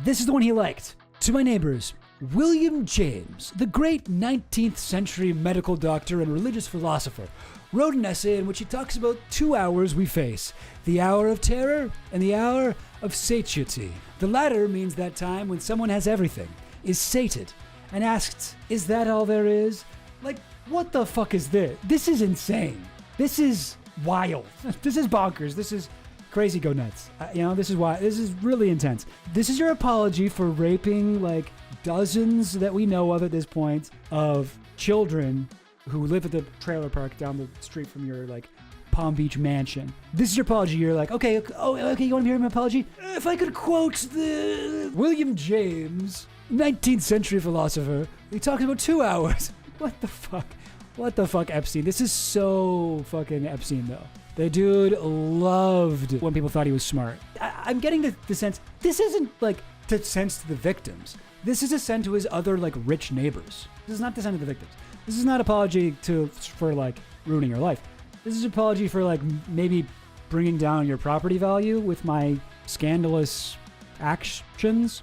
This is the one he liked. To my neighbors, William James, the great 19th century medical doctor and religious philosopher, wrote an essay in which he talks about 2 hours we face, the hour of terror and the hour of satiety. The latter means that time when someone has everything, is sated, and asked, is that all there is? Like, what the fuck is this? This is insane. This is wild. This is bonkers. This is crazy go nuts. This is why. This is really intense. This is your apology for raping like dozens that we know of at this point of children who live at the trailer park down the street from your like Palm Beach mansion. This is your apology. You're like, okay, you want to hear my apology? If I could quote the William James, 19th century philosopher, he talked about 2 hours. What the fuck? What the fuck, Epstein? This is so fucking Epstein, though. The dude loved when people thought he was smart. I'm getting the sense, this isn't like to sense to the victims. This is a send to his other like rich neighbors. This is not to send to the victims. This is not apology for like ruining your life. This is apology for like maybe bringing down your property value with my scandalous actions.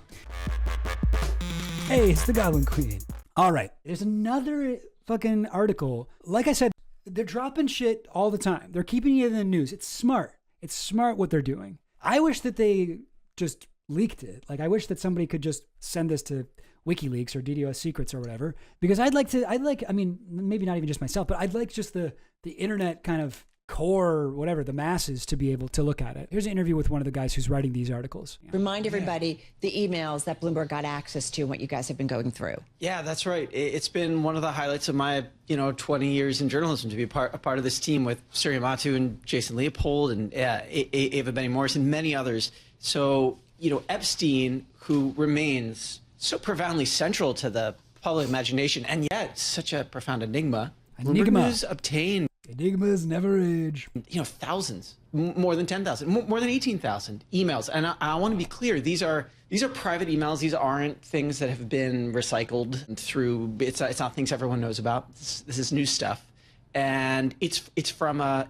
Hey, it's the Goblin Queen. All right, there's another fucking article. Like I said, they're dropping shit all the time. They're keeping you in the news. It's smart. It's smart what they're doing. I wish that they just leaked it. Like, I wish that somebody could just send this to WikiLeaks or DDoS Secrets or whatever, because I mean, maybe not even just myself, but I'd like just the internet kind of core, whatever, the masses to be able to look at it. Here's an interview with one of the guys who's writing these articles. Remind everybody the emails that Bloomberg got access to and what you guys have been going through. Yeah, that's right. It's been one of the highlights of my, 20 years in journalism to be a part of this team with Surya Matu and Jason Leopold and Ava Benny Morris and many others. So, Epstein, who remains so profoundly central to the public imagination and yet such a profound enigma. News obtained. Enigmas never age. Thousands, more than 10,000, more than 18,000 emails. And I want to be clear, these are private emails. These aren't things that have been recycled through, it's not things everyone knows about. This is new stuff. And it's from a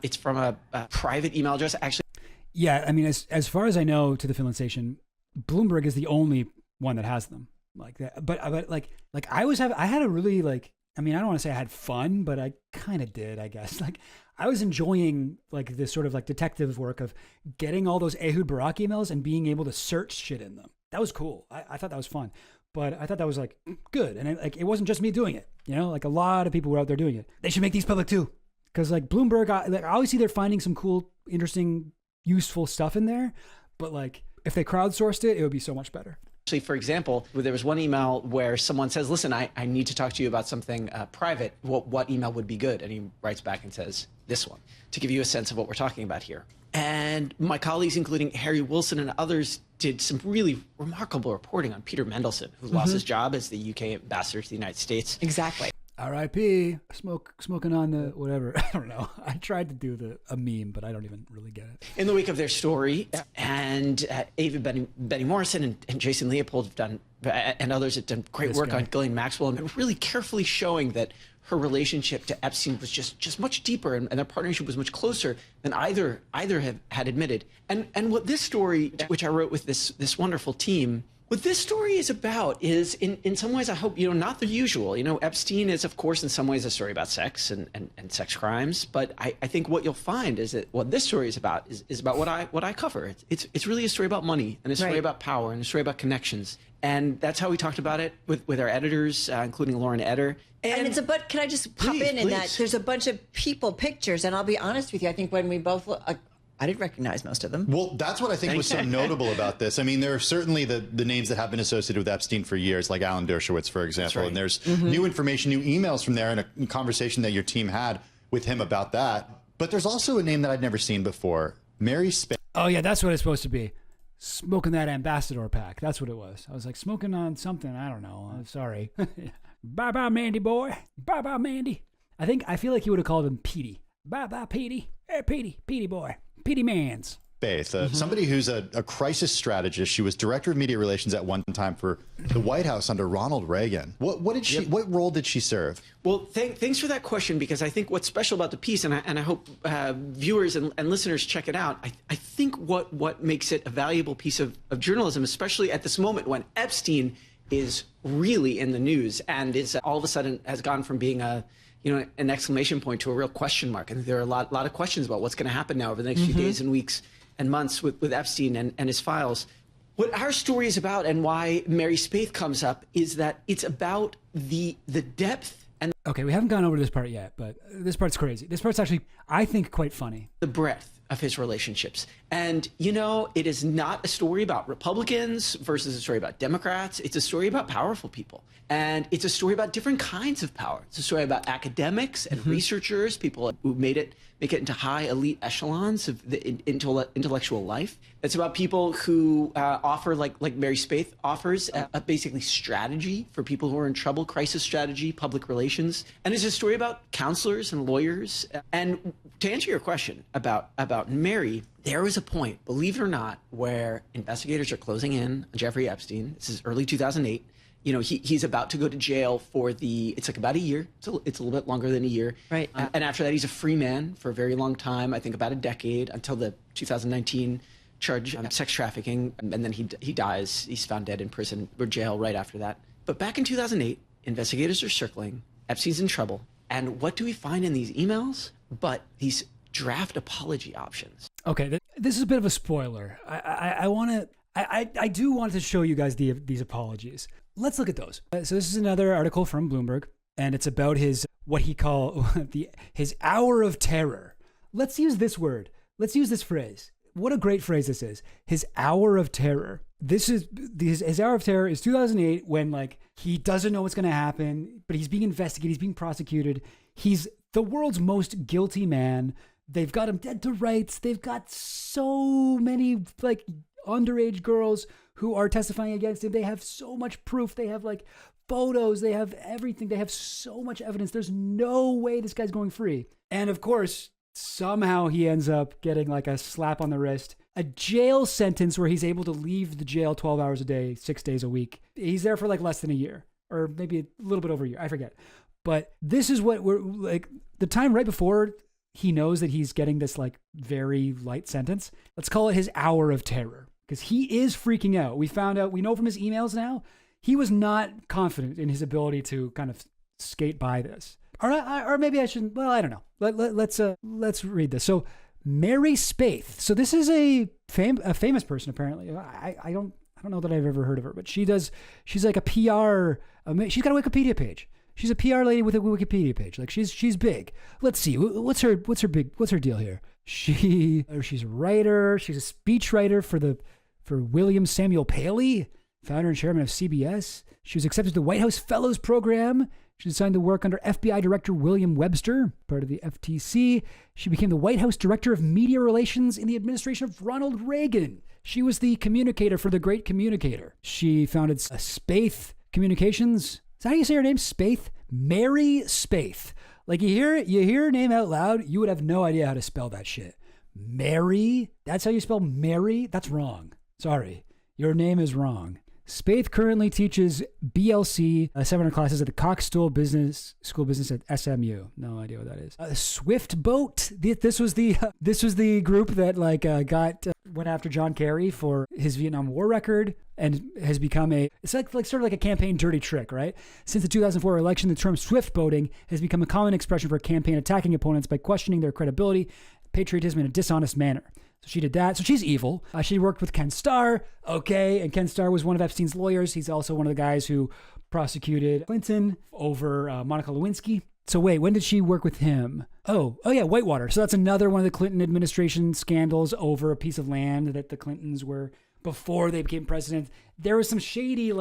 private email address, actually. Yeah, I mean, as far as I know, to the fill-in station, Bloomberg is the only one that has them like that. But I had a really like, I mean, I don't want to say I had fun, but I kind of did, I guess. Like, I was enjoying like this sort of like detective work of getting all those Ehud Barak emails and being able to search shit in them. That was cool. I thought that was fun, but I thought that was like good. And it wasn't just me doing it, like a lot of people were out there doing it. They should make these public too. Cause like Bloomberg, I always see they're finding some cool, interesting, useful stuff in there. But like if they crowdsourced it, it would be so much better. For example, there was one email where someone says, listen, I need to talk to you about something private. What email would be good? And he writes back and says, this one, to give you a sense of what we're talking about here. And my colleagues, including Harry Wilson and others, did some really remarkable reporting on Peter Mendelsohn, who lost his job as the UK ambassador to the United States. Exactly. R.I.P. Smoking on the whatever. I don't know. I tried to do a meme, but I don't even really get it. In the wake of their story, and Ava Benny Morrison and Jason Leopold have done, and others have done great work on Ghislaine Maxwell, and really carefully showing that her relationship to Epstein was just much deeper, and their partnership was much closer than either had admitted. And what this story, which I wrote with this wonderful team, what this story is about is, in some ways, I hope, not the usual. Epstein is, of course, in some ways a story about sex and sex crimes. But I think what you'll find is that what this story is about is about what I cover. It's really a story about money and a story about power and a story about connections. And that's how we talked about it with our editors, including Lauren Eder. And it's can I just pop in that there's a bunch of people pictures. And I'll be honest with you, I think when we both look, I didn't recognize most of them. Well, that's what I think was so notable about this. I mean, there are certainly the names that have been associated with Epstein for years, like Alan Dershowitz, for example. Right. And there's new information, new emails from there, and a conversation that your team had with him about that. But there's also a name that I'd never seen before, Mary Spain. Oh, yeah, that's what it's supposed to be. Smoking that ambassador pack. That's what it was. I was like, smoking on something. I don't know. I'm sorry. Bye-bye, Mandy boy. Bye-bye, Mandy. I feel like he would have called him Petey. Bye-bye, Petey. Hey, Petey boy. Petey Mans. Spaeth, somebody who's a crisis strategist. She was director of media relations at one time for the White House under Ronald Reagan. What role did she serve? Well, thanks for that question, because I think what's special about the piece, and I hope viewers and listeners check it out, I think what makes it a valuable piece of journalism, especially at this moment when Epstein is really in the news and is all of a sudden has gone from being an exclamation point to a real question mark. And there are a lot of questions about what's going to happen now over the next few days and weeks and months with Epstein and his files. What our story is about, and why Mary Spaeth comes up, is that it's about the depth and... Okay, we haven't gone over this part yet, but this part's crazy. This part's actually, I think, quite funny. The breadth of his relationships. And, it is not a story about Republicans versus a story about Democrats. It's a story about powerful people. And it's a story about different kinds of power. It's a story about academics and researchers, people who make it into high elite echelons of the intellectual life. It's about people who offer, like Mary Spaeth offers, a basically strategy for people who are in trouble, crisis strategy, public relations. And it's a story about counselors and lawyers. And to answer your question about Mary, there was a point, believe it or not, where investigators are closing in on Jeffrey Epstein. This is early 2008. He's about to go to jail for it's like about a year. It's a little bit longer than a year. Right. And after that, he's a free man for a very long time, I think about a decade, until the 2019 charge of sex trafficking. And then he dies. He's found dead in prison or jail right after that. But back in 2008, investigators are circling. Epstein's in trouble. And what do we find in these emails? But these draft apology options. Okay, this is a bit of a spoiler. I do want to show you guys these apologies. Let's look at those. So this is another article from Bloomberg, and it's about what he call his hour of terror. Let's use this word. Let's use this phrase. What a great phrase this is. His hour of terror. His hour of terror is 2008, when he doesn't know what's going to happen, but he's being investigated, he's being prosecuted. He's the world's most guilty man. They've got him dead to rights. They've got so many underage girls who are testifying against him. They have so much proof. They have photos. They have everything. They have so much evidence. There's no way this guy's going free. And of course, somehow he ends up getting a slap on the wrist, a jail sentence where he's able to leave the jail 12 hours a day, 6 days a week. He's there for less than a year, or maybe a little bit over a year. I forget. But this is what we're the time right before he knows that he's getting this very light sentence. Let's call it his hour of terror, because he is freaking out. We know from his emails now, he was not confident in his ability to kind of skate by this. Or maybe I shouldn't. Well, I don't know. Let's read this. So Mary Spaeth. So this is a famous person, apparently. I don't know that I've ever heard of her, but she's like a PR. She's got a Wikipedia page. She's a PR lady with a Wikipedia page. She's big. Let's see. What's her deal here? She's a writer. She's a speech writer for William Samuel Paley, founder and chairman of CBS. She was accepted to the White House Fellows Program. She assigned to work under FBI Director William Webster, part of the FTC. She became the White House Director of Media Relations in the administration of Ronald Reagan. She was the communicator for the Great Communicator. She founded Spaeth Communications. Is that how you say her name? Spaeth? Mary Spaeth. You hear her name out loud, you would have no idea how to spell that shit. Mary? That's how you spell Mary? That's wrong. Sorry. Your name is wrong. Spaeth currently teaches BLC seminar classes at the Cox School Business at SMU. No idea what that is. Swift Boat. This was the group that went after John Kerry for his Vietnam War record, and has become it's sort of like a campaign dirty trick, right? Since the 2004 election, the term swift boating has become a common expression for a campaign attacking opponents by questioning their credibility, patriotism in a dishonest manner. So she did that. So she's evil. She worked with Ken Starr. Okay. And Ken Starr was one of Epstein's lawyers. He's also one of the guys who prosecuted Clinton over Monica Lewinsky. So wait, when did she work with him? Oh yeah, Whitewater. So that's another one of the Clinton administration scandals over a piece of land that the Clintons were, before they became president. There was some shady,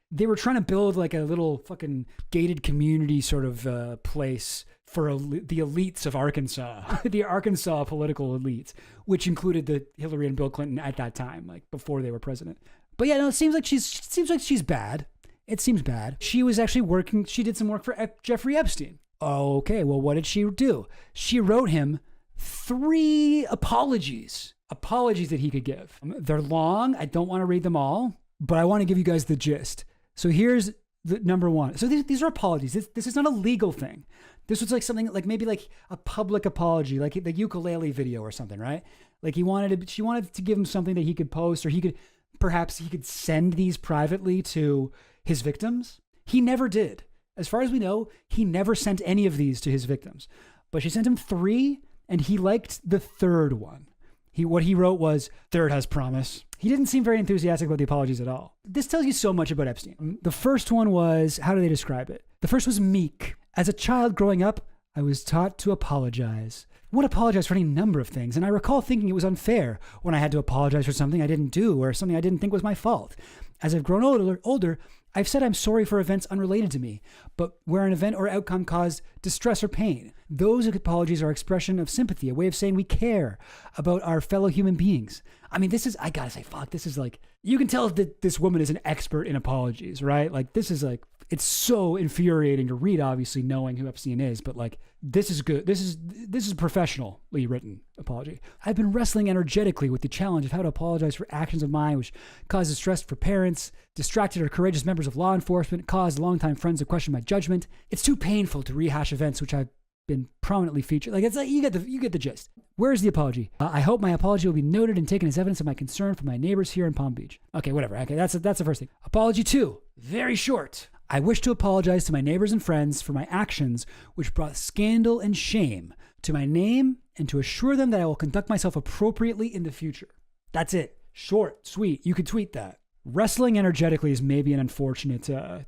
they were trying to build a little fucking gated community sort of place for the elites of Arkansas, the Arkansas political elites, which included the Hillary and Bill Clinton at that time, before they were president. But yeah, no, it seems like she's bad. It seems bad. She was actually she did some work for Jeffrey Epstein. Okay, well, what did she do? She wrote him 3 apologies that he could give. They're long. I don't want to read them all, but I want to give you guys the gist. So here's the number 1. So these are apologies. This is not a legal thing. This was like something like maybe like a public apology, like the ukulele video or something, right? Like she wanted to give him something that he could post, or he could send these privately to his victims. He never did. As far as we know, he never sent any of these to his victims, but she sent him 3, and he liked the 3rd one. What he wrote was, "Third has promise." He didn't seem very enthusiastic about the apologies at all. This tells you so much about Epstein. The first one was, how do they describe it? The first was meek. As a child growing up, I was taught to apologize. Would apologize for any number of things, and I recall thinking it was unfair when I had to apologize for something I didn't do or something I didn't think was my fault. As I've grown older, I've said I'm sorry for events unrelated to me, but where an event or outcome caused distress or pain. Those apologies are expression of sympathy, a way of saying we care about our fellow human beings. I mean, I gotta say, this is like, you can tell that this woman is an expert in apologies, right? Like, this is like, it's so infuriating to read, obviously, knowing who Epstein is, but like, this is good. This is a professionally written apology. I've been wrestling energetically with the challenge of how to apologize for actions of mine which caused distress for parents, distracted or courageous members of law enforcement, caused longtime friends to question my judgment. It's too painful to rehash events which I've been prominently featured. Like, it's like, you get the gist. Where's the apology? I hope my apology will be noted and taken as evidence of my concern for my neighbors here in Palm Beach. Okay, whatever. Okay, that's the first thing. Apology 2, very short. I wish to apologize to my neighbors and friends for my actions which brought scandal and shame to my name, and to assure them that I will conduct myself appropriately in the future. That's it. Short, sweet. You could tweet that. Wrestling energetically is maybe an unfortunate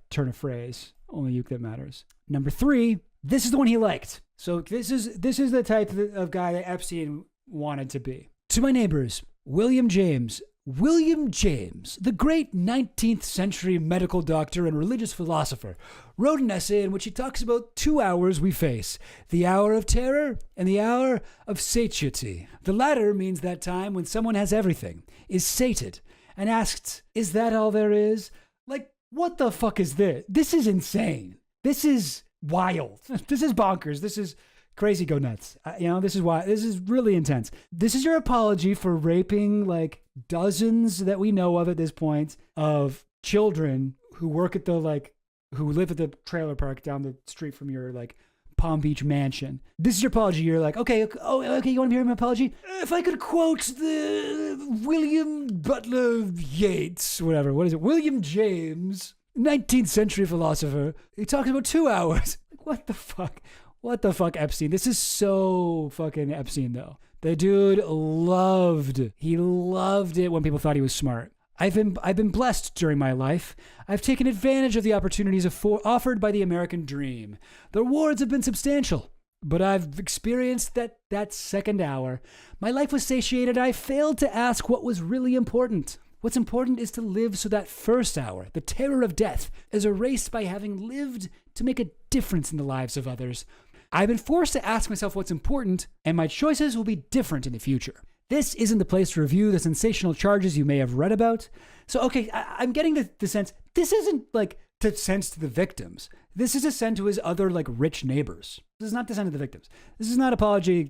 turn of phrase. Only you that matters. Number 3, this is the one he liked. So this is the type of guy that Epstein wanted to be. To my neighbors, William James, the great 19th century medical doctor and religious philosopher, wrote an essay in which he talks about 2 hours we face, the hour of terror and the hour of satiety. The latter means that time when someone has everything, is sated, and asked, is that all there is? Like, what the fuck is this? This is insane. This is wild. This is bonkers. This is crazy, go nuts. This is really intense. This is your apology for raping like dozens that we know of at this point of children who work at who live at the trailer park down the street from your like Palm Beach mansion. This is your apology. You're like, okay, you want to hear my apology? If I could quote the William Butler Yeats, whatever, what is it? William James, 19th century philosopher. He talks about 2 hours. Like, what the fuck? What the fuck, Epstein? This is so fucking Epstein, though. The dude loved it when people thought he was smart. I've been blessed during my life. I've taken advantage of the opportunities offered by the American dream. The rewards have been substantial, but I've experienced that second hour. My life was satiated. I failed to ask what was really important. What's important is to live so that first hour, the terror of death, is erased by having lived to make a difference in the lives of others. I've been forced to ask myself what's important, and my choices will be different in the future. This isn't the place to review the sensational charges you may have read about. So, okay, I'm getting the sense, this isn't like to send to the victims. This is a send to his other like rich neighbors. This is not to send to the victims. This is not apology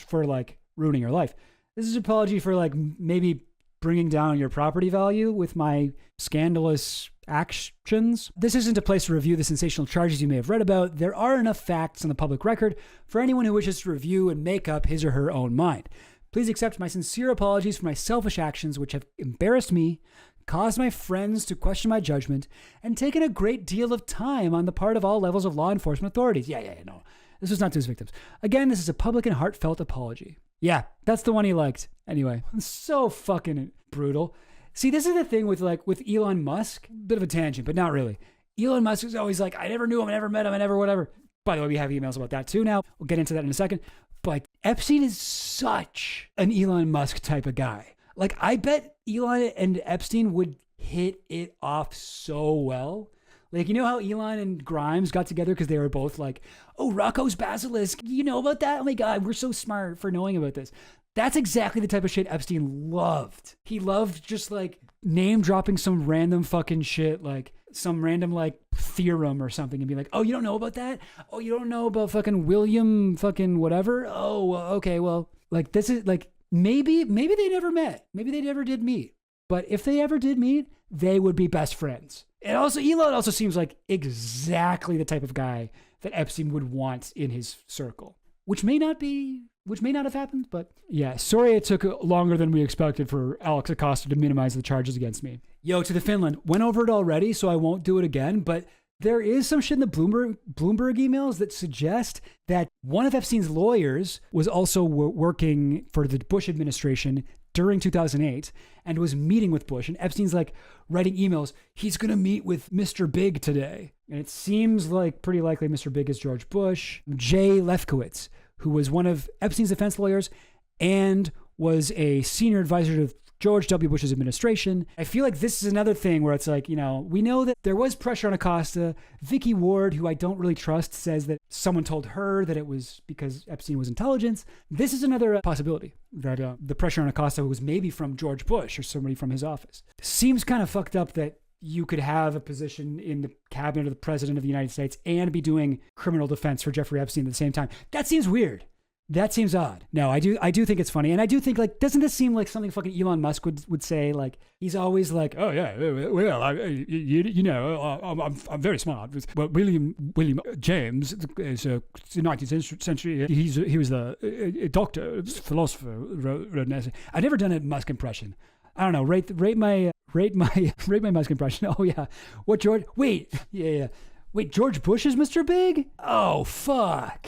for like ruining your life. This is apology for like maybe bringing down your property value with my scandalous actions. This isn't a place to review the sensational charges you may have read about. There are enough facts on the public record for anyone who wishes to review and make up his or her own mind. Please accept my sincere apologies for my selfish actions which have embarrassed me, caused my friends to question my judgment, and taken a great deal of time on the part of all levels of law enforcement authorities. No. This was not to his victims. Again, this is a public and heartfelt apology. Yeah, that's the one he liked. Anyway, so fucking brutal. See, this is the thing with Elon Musk. Bit of a tangent, but not really. Elon Musk is always like, I never knew him, I never met him, I never whatever. By the way, we have emails about that too now. We'll get into that in a second. But Epstein is such an Elon Musk type of guy. Like, I bet Elon and Epstein would hit it off so well. Like, you know how Elon and Grimes got together because they were both like, oh, Rocco's Basilisk. You know about that? Oh my God, we're so smart for knowing about this. That's exactly the type of shit Epstein loved. He loved just like name dropping some random fucking shit, like some random like theorem or something, and be like, oh, you don't know about that? Oh, you don't know about fucking William fucking whatever? Oh, well, okay, well, like this is like, maybe they never met. Maybe they never did meet. But if they ever did meet, they would be best friends. And also, Elon also seems like exactly the type of guy that Epstein would want in his circle, which may not have happened, but yeah, sorry it took longer than we expected for Alex Acosta to minimize the charges against me. Yo, to the Finland, went over it already, so I won't do it again, but there is some shit in the Bloomberg emails that suggest that one of Epstein's lawyers was also working for the Bush administration during 2008 and was meeting with Bush. And Epstein's like writing emails, he's going to meet with Mr. Big today. And it seems like pretty likely Mr. Big is George Bush. Jay Lefkowitz, who was one of Epstein's defense lawyers and was a senior advisor to George W. Bush's administration. I feel like this is another thing where it's like, you know, we know that there was pressure on Acosta. Vicky Ward, who I don't really trust, says that someone told her that it was because Epstein was intelligence. This is another possibility, that the pressure on Acosta was maybe from George Bush or somebody from his office. Seems kind of fucked up that you could have a position in the cabinet of the president of the United States and be doing criminal defense for Jeffrey Epstein at the same time. That seems weird. That seems odd. No, I do think it's funny. And I do think, like, doesn't this seem like something fucking Elon Musk would say? Like, he's always like, oh yeah, well, I'm very smart. Well, William James is a 19th century. He was a doctor, a philosopher, wrote an essay. I've never done a Musk impression. I don't know. Rate my Musk impression. Oh yeah. What George? Wait. Yeah. Wait, George Bush is Mr. Big? Oh fuck.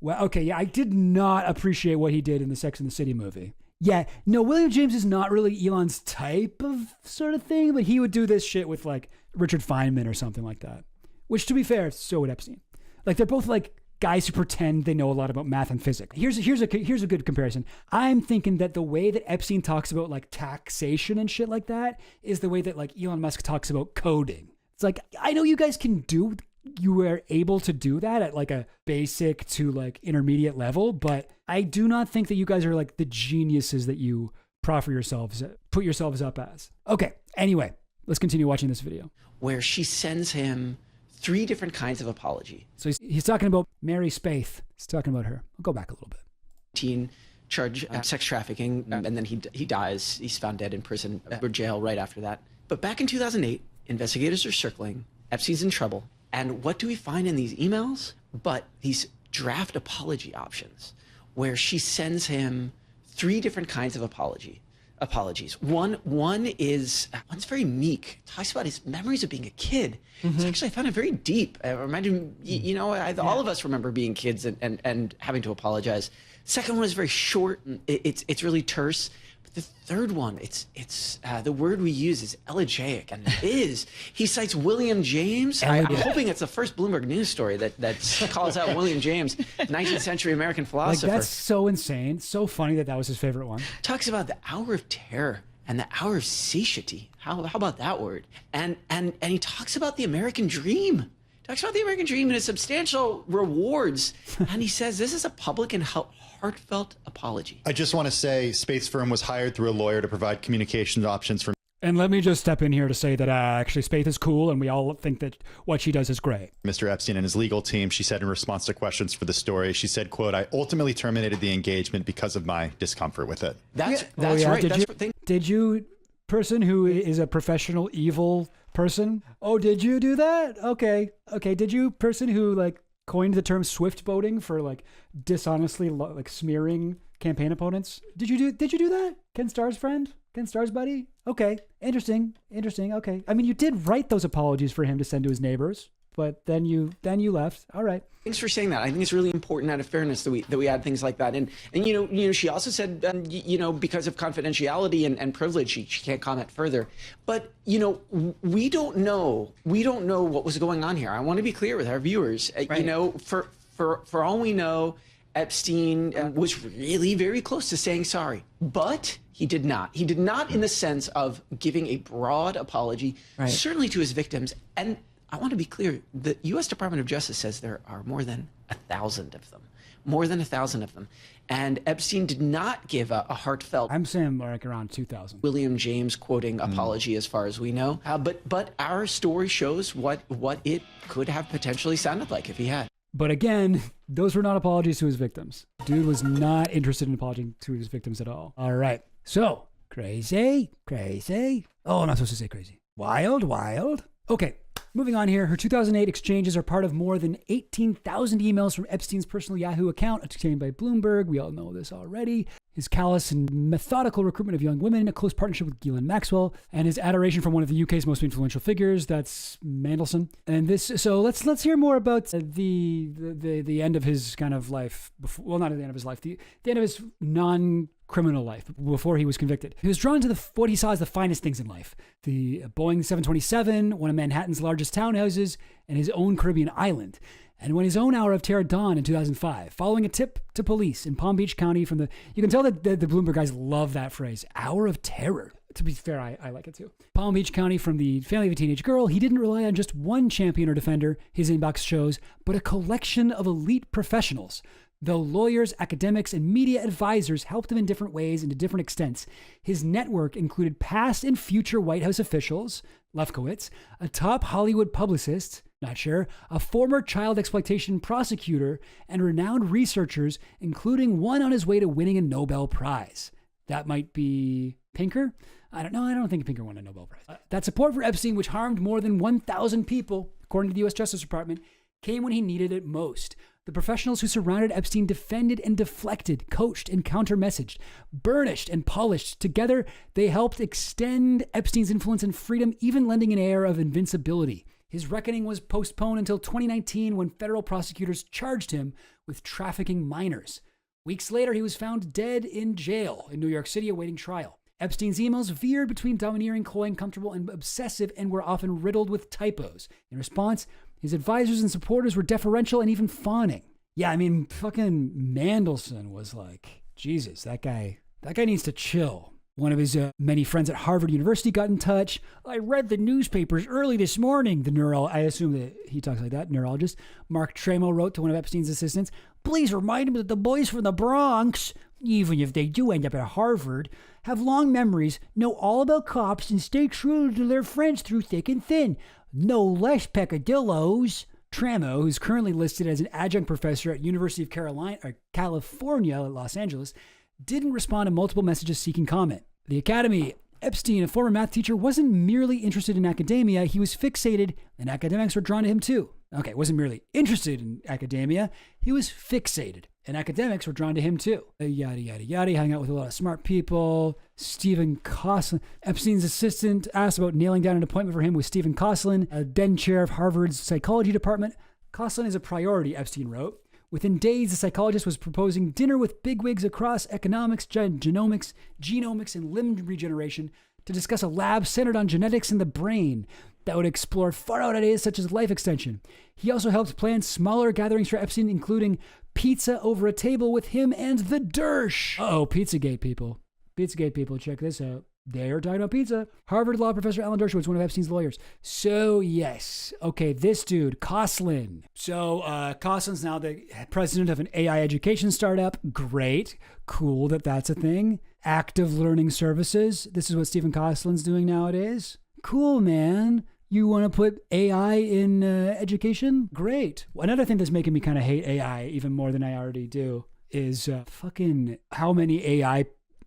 Well, okay, yeah, I did not appreciate what he did in the Sex and the City movie. Yeah, no, William James is not really Elon's type of sort of thing, but he would do this shit with like Richard Feynman or something like that. Which, to be fair, so would Epstein. Like, they're both like guys who pretend they know a lot about math and physics. Here's a good comparison. I'm thinking that the way that Epstein talks about like taxation and shit like that is the way that like Elon Musk talks about coding. It's like, I know you guys you were able to do that at like a basic to like intermediate level, but I do not think that you guys are like the geniuses that you put yourselves up as. Okay, anyway, let's continue watching this video. Where she sends him 3 different kinds of apology. So he's talking about Mary Spaeth. He's talking about her. I'll go back a little bit. Teen charge sex trafficking, and then he dies. He's found dead in prison or jail right after that. But back in 2008, investigators are circling. Epstein's in trouble. And what do we find in these emails? But these draft apology options where she sends him 3 different kinds of apologies. One's very meek. Talks about his memories of being a kid. It's actually, I found it very deep. I imagine, all of us remember being kids and having to apologize. Second one is very short. And it's really terse. The third one, it's the word we use is elegiac, and it is. He cites William James. I'm hoping it's the first Bloomberg News story that calls out William James, 19th century American philosopher. Like, that's so insane, so funny that was his favorite one. Talks about the hour of terror and the hour of satiety. How about that word? And he talks about the American dream. Talks about the American dream and its substantial rewards. And he says this is a public and heartfelt apology. I just want to say Spaeth's firm was hired through a lawyer to provide communications options for. And let me just step in here to say that actually Spaeth is cool, and we all think that what she does is great. Mr. Epstein and his legal team, she said in response to questions for the story, she said, quote, I ultimately terminated the engagement because of my discomfort with it. That's right. Did you, person who is a professional evil person? Oh, did you do that? Okay. Did you, person who like coined the term swift boating for like dishonestly like smearing campaign opponents? Did you do that? Ken Starr's friend? Ken Starr's buddy? Okay. Interesting. Okay. I mean, you did write those apologies for him to send to his neighbors, but then you left. All right. Thanks for saying that. I think it's really important out of fairness that we add things like that. And she also said, because of confidentiality and privilege, she can't comment further. But, we don't know what was going on here. I want to be clear with our viewers. Right. For all we know, Epstein was really very close to saying sorry, but he did not. He did not in the sense of giving a broad apology, certainly to his victims. And I want to be clear. The U.S. Department of Justice says there are more than 1,000 of them. More than 1,000 of them. And Epstein did not give a heartfelt, I'm saying like around 2,000. William James quoting apology as far as we know. But our story shows what it could have potentially sounded like if he had. But again, those were not apologies to his victims. Dude was not interested in apologizing to his victims at all. All right. So, crazy. Oh, I'm not supposed to say crazy. Wild. Okay, moving on here. Her 2008 exchanges are part of more than 18,000 emails from Epstein's personal Yahoo account obtained by Bloomberg. We all know this already. His callous and methodical recruitment of young women, a close partnership with Ghislaine Maxwell, and his adoration for one of the UK's most influential figures, that's Mandelson. And this, so let's hear more about the end of his kind of life. Well, not at the end of his life, the end of his non-criminal life before he was convicted. He was drawn to what he saw as the finest things in life: the Boeing 727, one of Manhattan's largest townhouses, and his own Caribbean island. And when his own hour of terror dawned in 2005, following a tip to police in Palm Beach County from you can tell that the Bloomberg guys love that phrase, hour of terror. To be fair, I like it too. Palm Beach County from the family of a teenage girl, he didn't rely on just one champion or defender, his inbox shows, but a collection of elite professionals. Though lawyers, academics, and media advisors helped him in different ways and to different extents, his network included past and future White House officials, Lefkowitz, a top Hollywood publicist, not sure, a former child exploitation prosecutor, and renowned researchers, including one on his way to winning a Nobel Prize. That might be Pinker? I don't know. I don't think Pinker won a Nobel Prize. That support for Epstein, which harmed more than 1,000 people, according to the U.S. Justice Department, came when he needed it most. The professionals who surrounded Epstein defended and deflected, coached and counter-messaged, burnished and polished. Together, they helped extend Epstein's influence and freedom, even lending an air of invincibility. His reckoning was postponed until 2019 when federal prosecutors charged him with trafficking minors. Weeks later, he was found dead in jail in New York City awaiting trial. Epstein's emails veered between domineering, cloying, comfortable, and obsessive, and were often riddled with typos. In response, his advisors and supporters were deferential and even fawning. Yeah, I mean, fucking Mandelson was like, Jesus, that guy needs to chill. One of his many friends at Harvard University got in touch. I read the newspapers early this morning. I assume that he talks like that, neurologist. Mark Tremo wrote to one of Epstein's assistants, please remind him that the boys from the Bronx, even if they do end up at Harvard, have long memories, know all about cops, and stay true to their friends through thick and thin. No less peccadillos. Tremo, who's currently listed as an adjunct professor at University of California, Los Angeles, didn't respond to multiple messages seeking comment. The Academy, Epstein, a former math teacher, wasn't merely interested in academia. He was fixated, and academics were drawn to him too. Okay, wasn't merely interested in academia. He was fixated, and academics were drawn to him too. Yada, yada, yada. He hung out with a lot of smart people. Stephen Koslin, Epstein's assistant, asked about nailing down an appointment for him with Stephen Koslin, then chair of Harvard's psychology department. Koslin is a priority, Epstein wrote. Within days, the psychologist was proposing dinner with bigwigs across economics, genomics, and limb regeneration to discuss a lab centered on genetics in the brain that would explore far-out ideas such as life extension. He also helped plan smaller gatherings for Epstein, including pizza over a table with him and the Dersh. Uh-oh, Pizzagate people. Pizzagate people, check this out. They're talking about pizza. Harvard law professor Alan Dershowitz, one of Epstein's lawyers. So, yes. Okay, this dude, Koslin. So, Koslin's now the president of an AI education startup. Great. Cool that that's a thing. Active learning services. This is what Stephen Koslin's doing nowadays. Cool, man. You want to put AI in education? Great. Another thing that's making me kind of hate AI even more than I already do is fucking how many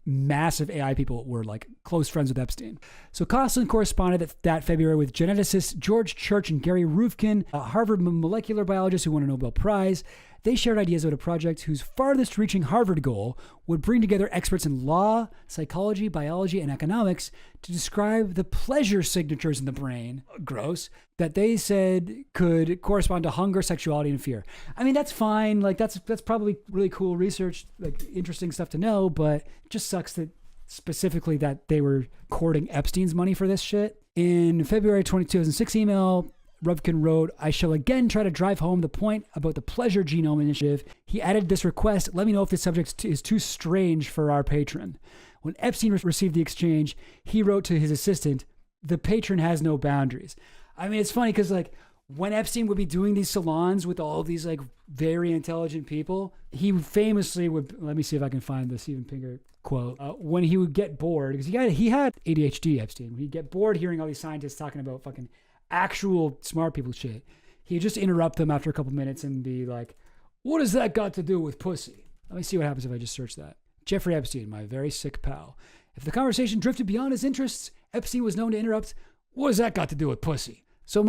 massive AI people were like close friends with Epstein. So Koslin corresponded that February with geneticists George Church and Gary Ruvkin, a Harvard molecular biologist who won a Nobel Prize. They shared ideas about a project whose farthest reaching Harvard goal would bring together experts in law, psychology, biology, and economics to describe the pleasure signatures in the brain, gross, that they said could correspond to hunger, sexuality, and fear. I mean, that's fine. Like that's probably really cool research, like interesting stuff to know, but it just sucks that specifically that they were courting Epstein's money for this shit. In February 2006 email, Ruvkin wrote, I shall again try to drive home the point about the Pleasure Genome Initiative. He added this request, let me know if this subject is too strange for our patron. When Epstein received the exchange, he wrote to his assistant, the patron has no boundaries. I mean, it's funny because like when Epstein would be doing these salons with all these like very intelligent people, he famously would, let me see if I can find the Steven Pinker quote, when he would get bored, because he had ADHD, Epstein. When he'd get bored hearing all these scientists talking about fucking actual smart people shit, he'd just interrupt them after a couple minutes and be like, what has that got to do with pussy? Let me see what happens if I just search that. Jeffrey Epstein, my very sick pal. If the conversation drifted beyond his interests, Epstein was known to interrupt, what has that got to do with pussy? So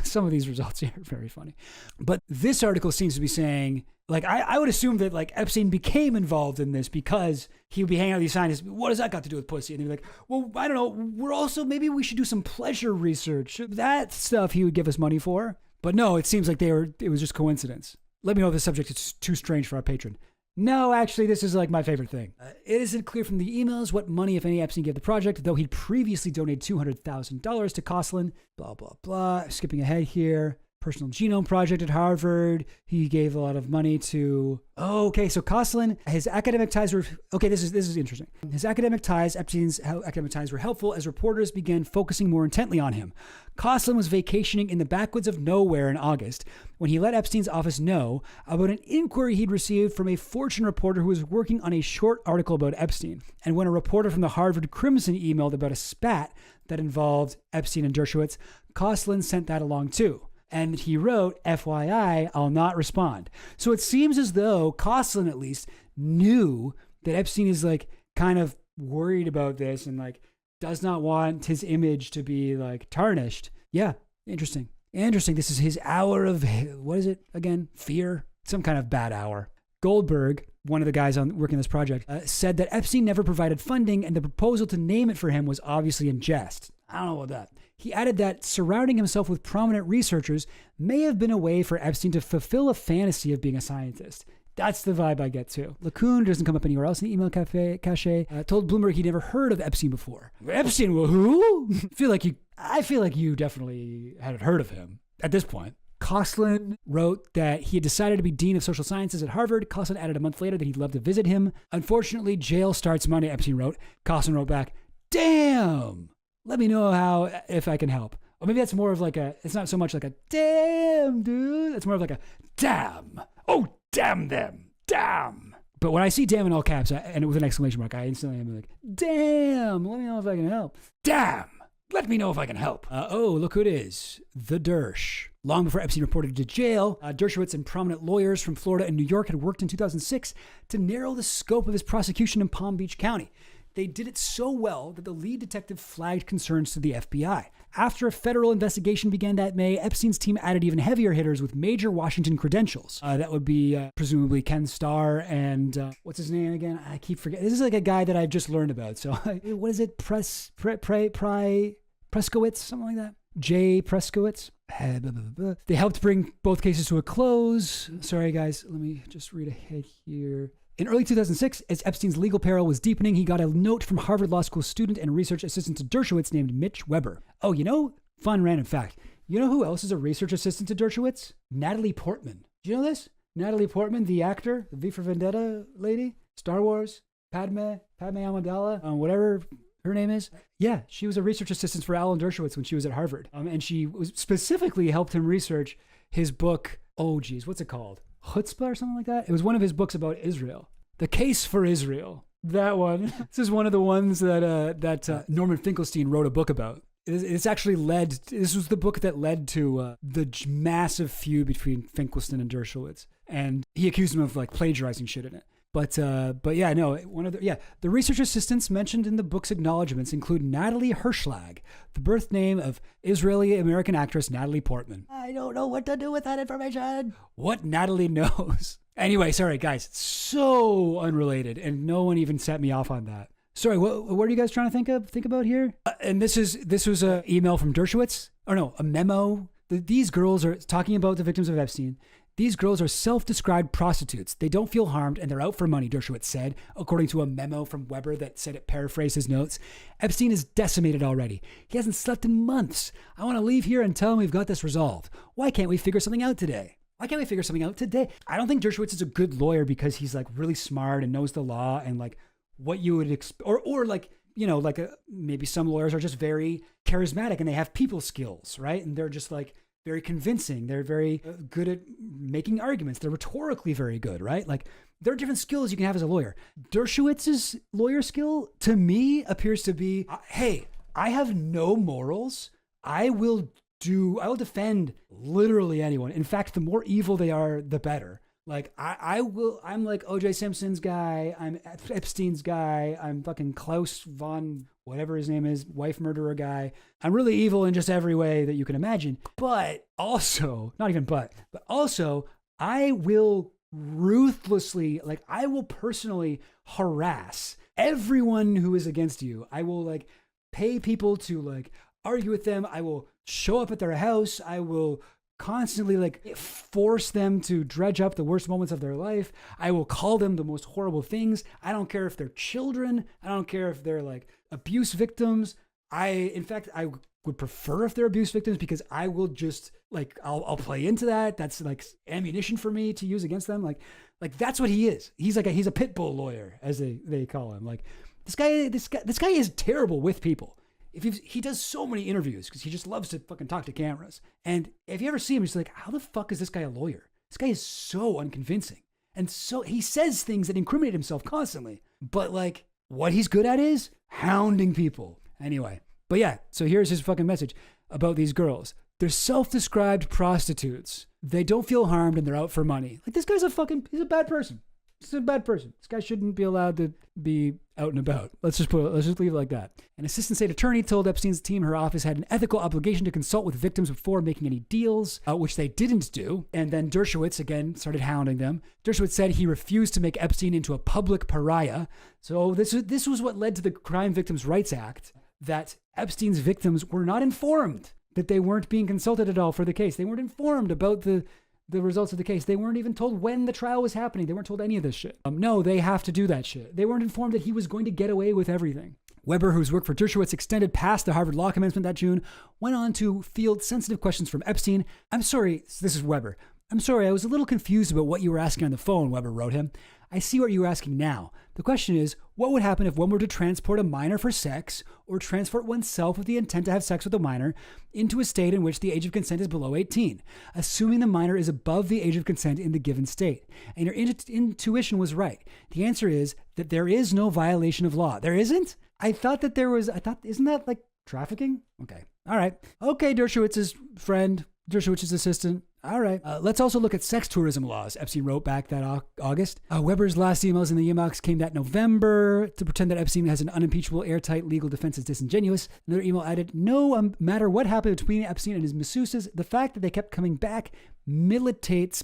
some of these results here are very funny. But this article seems to be saying, like, I would assume that like Epstein became involved in this because he would be hanging out with these scientists. What has that got to do with pussy? And they'd be like, well, I don't know. Maybe we should do some pleasure research. That stuff he would give us money for. But no, it seems like it was just coincidence. Let me know if the subject is too strange for our patron. No, actually, this is like my favorite thing. It isn't clear from the emails what money, if any, Epstein gave the project, though he'd previously donated $200,000 to Koslin. Blah, blah, blah. Skipping ahead here. Personal Genome Project at Harvard. He gave a lot of money to... Oh, okay, so Koslin, his academic ties were... Okay, this is interesting. His academic ties, Epstein's academic ties were helpful as reporters began focusing more intently on him. Koslin was vacationing in the backwoods of nowhere in August when he let Epstein's office know about an inquiry he'd received from a Fortune reporter who was working on a short article about Epstein. And when a reporter from the Harvard Crimson emailed about a spat that involved Epstein and Dershowitz, Koslin sent that along too. And he wrote, FYI, I'll not respond. So it seems as though Koslin at least knew that Epstein is like kind of worried about this and like does not want his image to be like tarnished. Yeah, interesting. This is his hour of, what is it again? Fear? Some kind of bad hour. Goldberg, one of the guys working this project, said that Epstein never provided funding and the proposal to name it for him was obviously in jest. I don't know about that. He added that surrounding himself with prominent researchers may have been a way for Epstein to fulfill a fantasy of being a scientist. That's the vibe I get too. LeCun doesn't come up anywhere else in the email cache. Told Bloomberg he'd never heard of Epstein before. Epstein, well, who? I feel like you definitely hadn't heard of him at this point. Koslin wrote that he had decided to be Dean of Social Sciences at Harvard. Koslin added a month later that he'd love to visit him. Unfortunately, jail starts Monday, Epstein wrote. Koslin wrote back, damn! Let me know if I can help. Or maybe that's more of like it's not so much like a, damn, dude. It's more of like a, damn. Oh, damn them. Damn. But when I see damn in all caps, and with an exclamation mark, I instantly am like, damn, let me know if I can help. Damn. Let me know if I can help. Look who it is. The Dersh. Long before Epstein reported to jail, Dershowitz and prominent lawyers from Florida and New York had worked in 2006 to narrow the scope of his prosecution in Palm Beach County. They did it so well that the lead detective flagged concerns to the FBI. After a federal investigation began that May, Epstein's team added even heavier hitters with major Washington credentials. That would be presumably Ken Starr and what's his name again? I keep forgetting. This is like a guy that I've just learned about. So what is it? Preskowitz, something like that. Jay Preskowitz. They helped bring both cases to a close. Sorry, guys. Let me just read ahead here. In early 2006, as Epstein's legal peril was deepening, he got a note from Harvard Law School student and research assistant to Dershowitz named Mitch Weber. Oh, fun random fact. You know who else is a research assistant to Dershowitz? Natalie Portman. Do you know this? Natalie Portman, the actor, the V for Vendetta lady, Star Wars, Padme Amidala, whatever her name is. Yeah, she was a research assistant for Alan Dershowitz when she was at Harvard. And she specifically helped him research his book, what's it called? Chutzpah or something like that. It was one of his books about Israel. The Case for Israel. That one. This is one of the ones that Norman Finkelstein wrote a book about. It's actually this was the book that led to the massive feud between Finkelstein and Dershowitz. And he accused him of like plagiarizing shit in it. But yeah, no, the research assistants mentioned in the book's acknowledgments include Natalie Hirschlag, the birth name of Israeli-American actress Natalie Portman. I don't know what to do with that information. What Natalie knows. Anyway, sorry guys, so unrelated, and no one even set me off on that. Sorry, what are you guys trying to think about here? And this was an email from Dershowitz, a memo. These girls are talking about the victims of Epstein. These girls are self-described prostitutes. They don't feel harmed and they're out for money, Dershowitz said, according to a memo from Weber that said it paraphrased his notes. Epstein is decimated already. He hasn't slept in months. I want to leave here and tell him we've got this resolved. Why can't we figure something out today? I don't think Dershowitz is a good lawyer because he's like really smart and knows the law and like what you would expect, or like, maybe some lawyers are just very charismatic and they have people skills, right? And they're just like very convincing. They're very good at making arguments. They're rhetorically very good, right? Like, there are different skills you can have as a lawyer. Dershowitz's lawyer skill, to me, appears to be, hey, I have no morals. I will defend literally anyone. In fact, the more evil they are, the better. Like, I'm like O.J. Simpson's guy. I'm Epstein's guy. I'm fucking Klaus von whatever his name is, wife murderer guy. I'm really evil in just every way that you can imagine. But also, I will ruthlessly, like, I will personally harass everyone who is against you. I will, like, pay people to, like, argue with them. I will show up at their house. I will constantly, like, force them to dredge up the worst moments of their life. I will call them the most horrible things. I don't care if they're children. I don't care if they're, like, abuse victims. In fact, I would prefer if they're abuse victims, because I will just, like, I'll play into that. That's, like, ammunition for me to use against them. Like that's what he is. He's a pit bull lawyer, as they call him. Like, this guy is terrible with people. He does so many interviews because he just loves to fucking talk to cameras. And if you ever see him, he's like, how the fuck is this guy a lawyer? This guy is so unconvincing. And so he says things that incriminate himself constantly. But, like, what he's good at is hounding people. Anyway, but yeah, so here's his fucking message about these girls. They're self-described prostitutes. They don't feel harmed and they're out for money. Like, this guy's he's a bad person. He's a bad person. This guy shouldn't be allowed to be out and about. Let's just leave it like that. An assistant state attorney told Epstein's team her office had an ethical obligation to consult with victims before making any deals, which they didn't do. And then Dershowitz again started hounding them. Dershowitz said he refused to make Epstein into a public pariah. So this was what led to the Crime Victims' Rights Act, that Epstein's victims were not informed that they weren't being consulted at all for the case. They weren't informed about the results of the case. They weren't even told when the trial was happening. They weren't told any of this shit. No, they have to do that shit. They weren't informed that he was going to get away with everything. Weber, whose work for Dershowitz extended past the Harvard Law commencement that June, went on to field sensitive questions from Epstein. I'm sorry, this is Weber. I'm sorry, I was a little confused about what you were asking on the phone, Weber wrote him. I see what you were asking now. The question is, what would happen if one were to transport a minor for sex, or transport oneself with the intent to have sex with a minor, into a state in which the age of consent is below 18, assuming the minor is above the age of consent in the given state? And your intuition was right. The answer is that there is no violation of law. There isn't? Isn't that like trafficking? Okay. All right. Okay, Dershowitz's friend, Dershowitz's assistant. All right. Let's also look at sex tourism laws, Epstein wrote back that August. Weber's last emails in the inbox came that November. To pretend that Epstein has an unimpeachable, airtight legal defense is disingenuous. Another email added, no matter what happened between Epstein and his masseuses, the fact that they kept coming back mitigates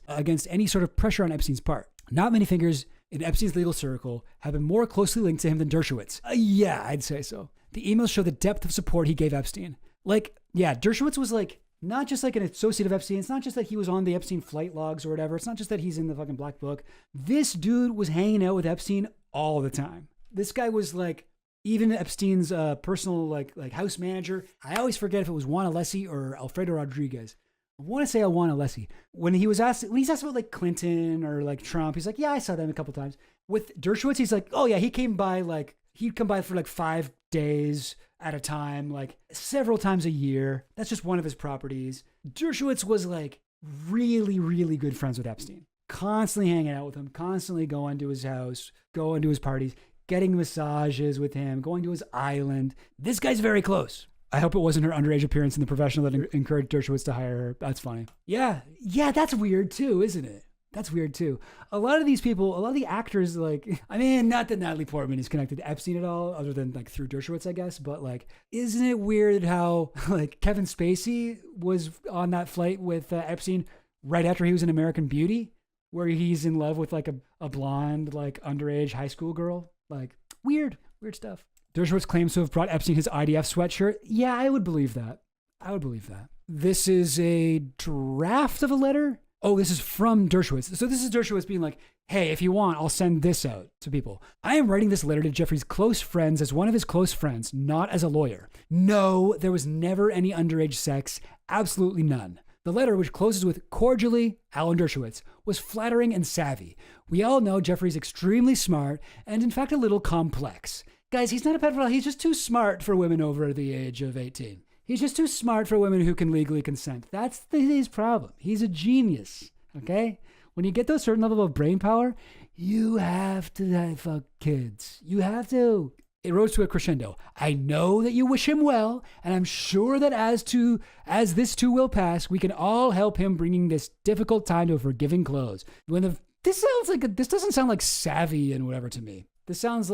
against any sort of pressure on Epstein's part. Not many fingers in Epstein's legal circle have been more closely linked to him than Dershowitz. Yeah, I'd say so. The emails show the depth of support he gave Epstein. Like, yeah, Dershowitz was like, not just like an associate of Epstein. It's not just that he was on the Epstein flight logs or whatever. It's not just that he's in the fucking black book. This dude was hanging out with Epstein all the time. This guy was like, even Epstein's personal like house manager. I always forget if it was Juan Alessi or Alfredo Rodriguez. I want to say Juan Alessi. When he's asked about like Clinton or like Trump, he's like, yeah, I saw them a couple times. With Dershowitz, he's like, oh yeah, he'd come by for like 5 days at a time, like several times a year. That's just one of his properties. Dershowitz was like really, really good friends with Epstein. Constantly hanging out with him, constantly going to his house, going to his parties, getting massages with him, going to his island. This guy's very close. I hope it wasn't her underage appearance in The Professional that encouraged Dershowitz to hire her. That's funny. Yeah, that's weird too, isn't it? That's weird too. A lot of these people, a lot of the actors, like, I mean, not that Natalie Portman is connected to Epstein at all, other than like through Dershowitz, I guess. But like, isn't it weird how like Kevin Spacey was on that flight with Epstein right after he was in American Beauty, where he's in love with like a blonde, like underage high school girl? Like, weird stuff. Dershowitz claims to have brought Epstein his IDF sweatshirt. Yeah, I would believe that. This is a draft of a letter. Oh, this is from Dershowitz. So this is Dershowitz being like, hey, if you want, I'll send this out to people. I am writing this letter to Jeffrey's close friends as one of his close friends, not as a lawyer. No, there was never any underage sex. Absolutely none. The letter, which closes with cordially, Alan Dershowitz, was flattering and savvy. We all know Jeffrey's extremely smart and in fact a little complex. Guys, he's not a pedophile. He's just too smart for women over the age of 18. He's just too smart for women who can legally consent. That's his problem. He's a genius, okay? When you get to a certain level of brain power, you have to fuck kids. You have to. It rose to a crescendo. I know that you wish him well, and I'm sure that as this too will pass, we can all help him bringing this difficult time to a forgiving close. This doesn't sound like savvy and whatever to me. It sounds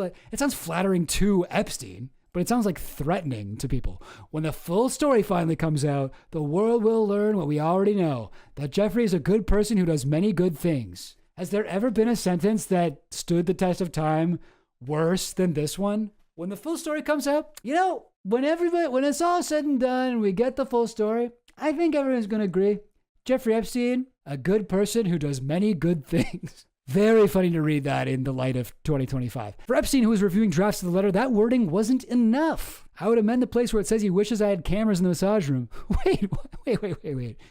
flattering to Epstein, but it sounds like threatening to people. When the full story finally comes out, the world will learn what we already know, that Jeffrey is a good person who does many good things. Has there ever been a sentence that stood the test of time worse than this one? When the full story comes out, when it's all said and done and we get the full story, I think everyone's going to agree. Jeffrey Epstein, a good person who does many good things. Very funny to read that in the light of 2025. For Epstein, who was reviewing drafts of the letter, that wording wasn't enough. I would amend the place where it says he wishes I had cameras in the massage room. Wait.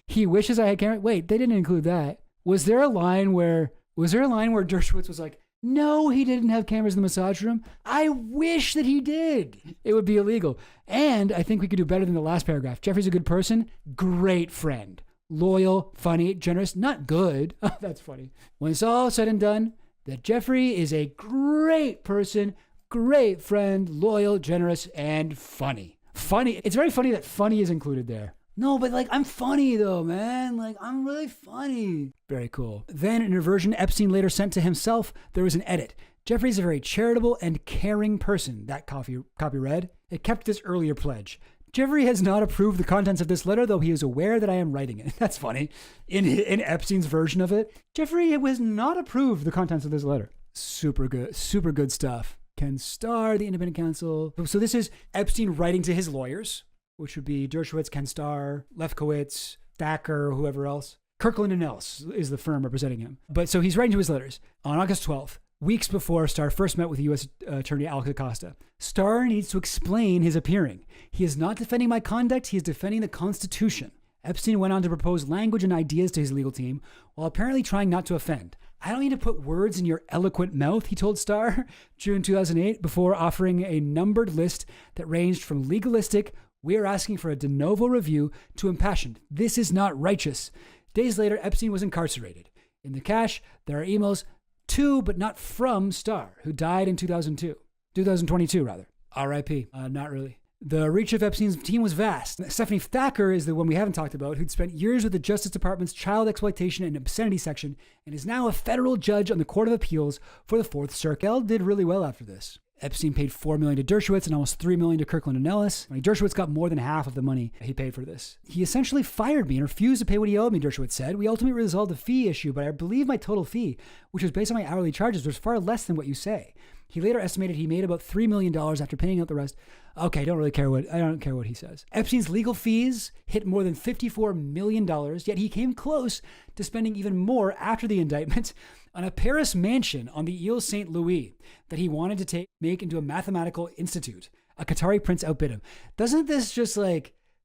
He wishes I had cameras? Wait, they didn't include that. Was there a line where Dershowitz was like, no, he didn't have cameras in the massage room? I wish that he did. It would be illegal. And I think we could do better than the last paragraph. Jeffrey's a good person, great friend. Loyal, funny, generous, not good. Oh, that's funny. When it's all said and done, that Jeffrey is a great person, great friend, loyal, generous, and funny. Funny. It's very funny that funny is included there. No, but I'm funny though, man. I'm really funny. Very cool. Then in a version Epstein later sent to himself, there was an edit. Jeffrey's a very charitable and caring person, that copy read. It kept this earlier pledge. Jeffrey has not approved the contents of this letter, though he is aware that I am writing it. That's funny. In Epstein's version of it, Jeffrey has not approved the contents of this letter. Super good stuff. Ken Starr, the Independent Counsel. So this is Epstein writing to his lawyers, which would be Dershowitz, Ken Starr, Lefkowitz, Thacker, whoever else. Kirkland & Ellis is the firm representing him. But so he's writing to his letters on August 12th. Weeks before Starr first met with U.S. Attorney Alex Acosta. Starr needs to explain his appearing. He is not defending my conduct, he is defending the Constitution. Epstein went on to propose language and ideas to his legal team, while apparently trying not to offend. I don't need to put words in your eloquent mouth, he told Starr, June 2008, before offering a numbered list that ranged from legalistic, we are asking for a de novo review, to impassioned, this is not righteous. Days later, Epstein was incarcerated. In the cache, there are emails to, but not from, Starr, who died in 2022 rather. R.I.P. Not really. The reach of Epstein's team was vast. Stephanie Thacker is the one we haven't talked about, who'd spent years with the Justice Department's Child Exploitation and Obscenity section and is now a federal judge on the Court of Appeals for the Fourth Circuit. Did really well after this. Epstein paid $4 million to Dershowitz and almost $3 million to Kirkland & Ellis. Dershowitz got more than half of the money he paid for this. He essentially fired me and refused to pay what he owed me, Dershowitz said. We ultimately resolved the fee issue, but I believe my total fee, which was based on my hourly charges, was far less than what you say. He later estimated he made about $3 million after paying out the rest. Okay, I don't care what he says. Epstein's legal fees hit more than $54 million, yet he came close to spending even more after the indictment on a Paris mansion on the Ile Saint Louis that he wanted to make into a mathematical institute. A Qatari prince outbid him. Doesn't this just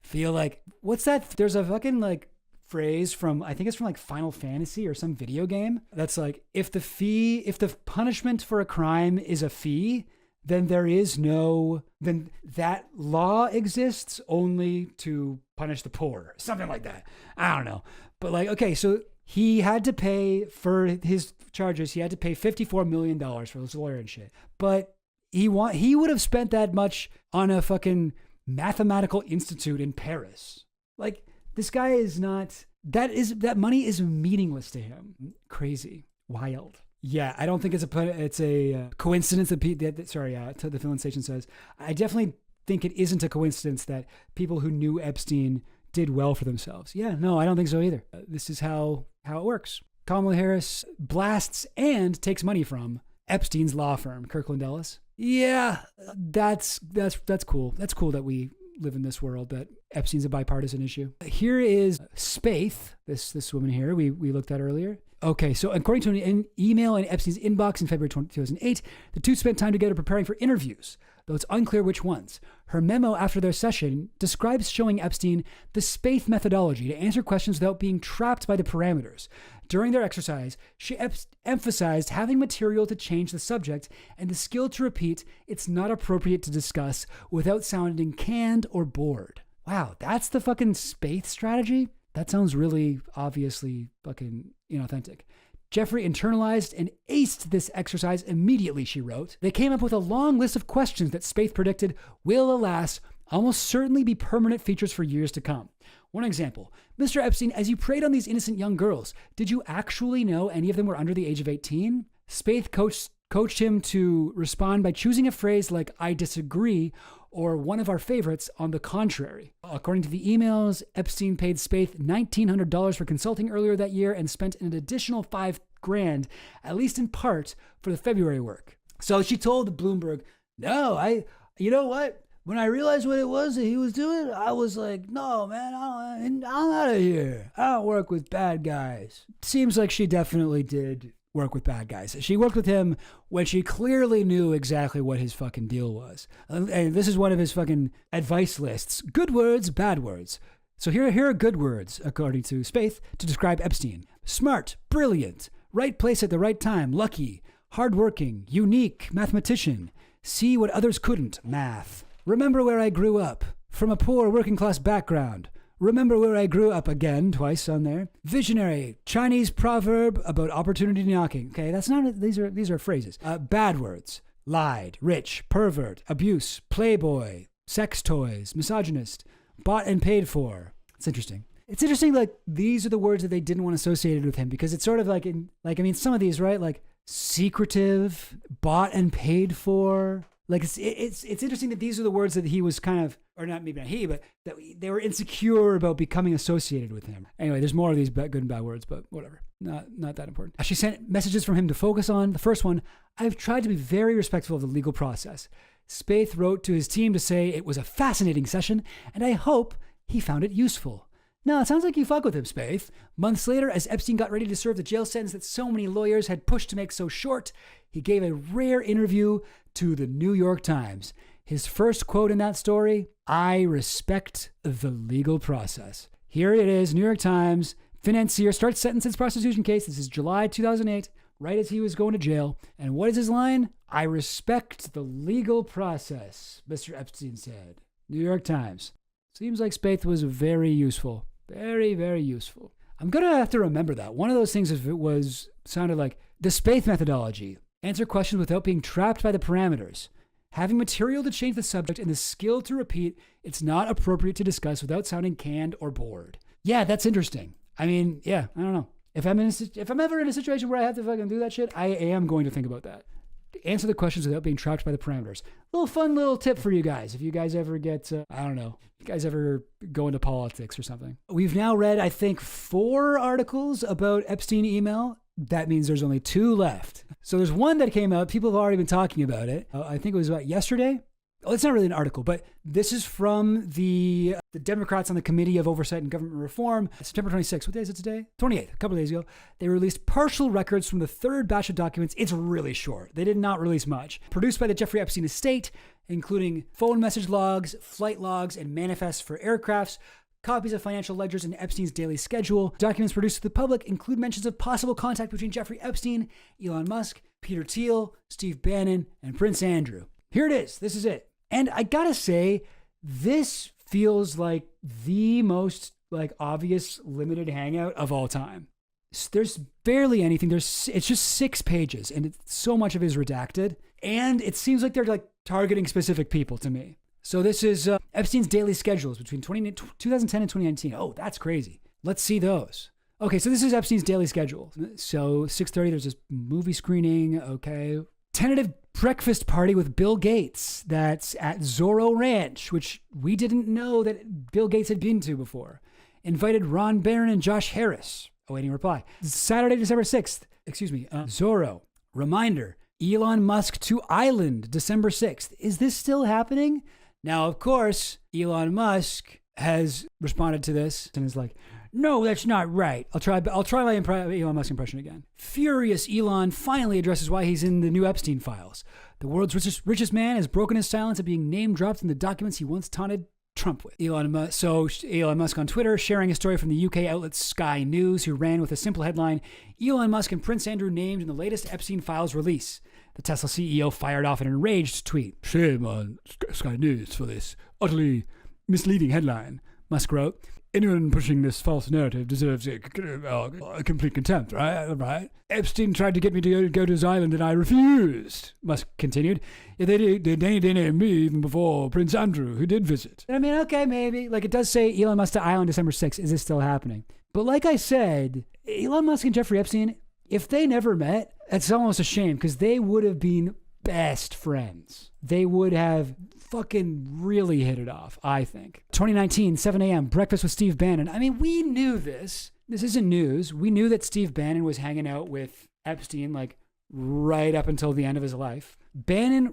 feel like, what's that? There's a fucking phrase from, I think it's from Final Fantasy or some video game. That's if the punishment for a crime is a fee, then that law exists only to punish the poor. Something like that. I don't know. But okay, so he had to pay for his charges. He had to pay $54 million for his lawyer and shit. But he would have spent that much on a fucking mathematical institute in Paris. This guy is not, that money is meaningless to him. Crazy. Wild. Yeah, I don't think it's a coincidence that the filling station says. I definitely think it isn't a coincidence that people who knew Epstein did well for themselves. Yeah, no, I don't think so either. This is how it works. Kamala Harris blasts and takes money from Epstein's law firm, Kirkland Ellis. Yeah, that's cool. That's cool that we live in this world, that Epstein's a bipartisan issue. Here is Spaeth, this woman here we looked at earlier. Okay, so according to an email in Epstein's inbox in February 2008, the two spent time together preparing for interviews, though it's unclear which ones. Her memo after their session describes showing Epstein the Spaeth methodology to answer questions without being trapped by the parameters. During their exercise, she emphasized having material to change the subject and the skill to repeat it's not appropriate to discuss without sounding canned or bored. wow, that's the fucking Spaeth strategy? That sounds really obviously fucking inauthentic. Jeffrey internalized and aced this exercise immediately, she wrote. They came up with a long list of questions that Spaeth predicted will, alas, almost certainly be permanent features for years to come. One example, Mr. Epstein, as you preyed on these innocent young girls, did you actually know any of them were under the age of 18? Spaeth coached him to respond by choosing a phrase like, I disagree, or one of our favorites, on the contrary. According to the emails, Epstein paid Spaeth $1,900 for consulting earlier that year and spent an additional $5,000, at least in part, for the February work. So she told Bloomberg, no, you know what? When I realized what it was that he was doing, I was like, no, man, I'm out of here. I don't work with bad guys. Seems like she definitely did work with bad guys. She worked with him when she clearly knew exactly what his fucking deal was. And this is one of his fucking advice lists. Good words, bad words. So here are good words, according to Spaeth, to describe Epstein. Smart, brilliant, right place at the right time, lucky, hardworking, unique, mathematician, see what others couldn't, math. Remember where I grew up, from a poor working class background. Remember where I grew up, again, twice on there. Visionary, Chinese proverb about opportunity knocking. Okay, that's not, these are phrases. Bad words, lied, rich, pervert, abuse, playboy, sex toys, misogynist, bought and paid for. It's interesting. It's interesting, like, these are the words that they didn't want associated with him, because it's sort of like, some of these, right? Like, secretive, bought and paid for. Like, it's interesting that these are the words that he was kind of, or not, maybe not he, but that they were insecure about becoming associated with him. Anyway, there's more of these good and bad words, but whatever. Not that important. She sent messages from him to focus on. The first one, I've tried to be very respectful of the legal process. Spaeth wrote to his team to say it was a fascinating session, and I hope he found it useful. No, it sounds like you fuck with him, Spaeth. Months later, as Epstein got ready to serve the jail sentence that so many lawyers had pushed to make so short, he gave a rare interview to the New York Times. His first quote in that story, I respect the legal process. Here it is, New York Times, financier starts sentences prostitution case. This is July 2008, right as he was going to jail. And what is his line? I respect the legal process, Mr. Epstein said. New York Times. Seems like Spaeth was very useful. Very, very useful. I'm going to have to remember that. One of those things sounded like the Spaeth methodology. Answer questions without being trapped by the parameters. Having material to change the subject and the skill to repeat, it's not appropriate to discuss without sounding canned or bored. Yeah, that's interesting. I mean, yeah, I don't know. If I'm ever in a situation where I have to fucking do that shit, I am going to think about that. Answer the questions without being trapped by the parameters. Fun little tip for you guys. If you guys ever get, I don't know, if you guys ever go into politics or something. We've now read, I think, 4 articles about Epstein email. That means there's only 2 left. So there's one that came out. People have already been talking about it. I think it was yesterday. Oh, it's not really an article, but this is from the Democrats on the Committee of Oversight and Government Reform. September 26th. What day is it today? 28th, a couple of days ago. They released partial records from the 3rd batch of documents. It's really short. They did not release much. Produced by the Jeffrey Epstein estate, including phone message logs, flight logs, and manifests for aircrafts, copies of financial ledgers and Epstein's daily schedule. Documents produced to the public include mentions of possible contact between Jeffrey Epstein, Elon Musk, Peter Thiel, Steve Bannon, and Prince Andrew. Here it is. This is it. And I gotta say, this feels like the most obvious limited hangout of all time. There's barely anything. It's just 6 pages, and so much of it is redacted. And it seems like they're targeting specific people to me. So this is Epstein's daily schedules between 2010 and 2019. Oh, that's crazy. Let's see those. Okay, so this is Epstein's daily schedule. So 6:30, there's this movie screening. Okay. Tentative breakfast party with Bill Gates that's at Zorro Ranch, which we didn't know that Bill Gates had been to before. Invited Ron Barron and Josh Harris. Awaiting reply. Saturday, December 6th. Zorro. Reminder. Elon Musk to Island, December 6th. Is this still happening? Now, of course, Elon Musk has responded to this and is like, no, that's not right. I'll try my Elon Musk impression again. Furious Elon finally addresses why he's in the new Epstein files. The world's richest man has broken his silence at being name dropped in the documents he once taunted Trump with. Elon Musk on Twitter sharing a story from the UK outlet Sky News, who ran with a simple headline, Elon Musk and Prince Andrew named in the latest Epstein files release. The Tesla CEO fired off an enraged tweet. Shame on Sky News for this utterly misleading headline. Musk wrote, anyone pushing this false narrative deserves a complete contempt, right? Epstein tried to get me to go to his island and I refused, Musk continued. Yeah, they didn't me even before Prince Andrew, who did visit. I mean, okay, maybe. Like, it does say Elon Musk to island December 6th. Is this still happening? But like I said, Elon Musk and Jeffrey Epstein, if they never met, it's almost a shame because they would have been best friends. They would have fucking really hit it off, I think. 2019, 7 a.m., breakfast with Steve Bannon. I mean, we knew this. This isn't news. We knew that Steve Bannon was hanging out with Epstein like right up until the end of his life.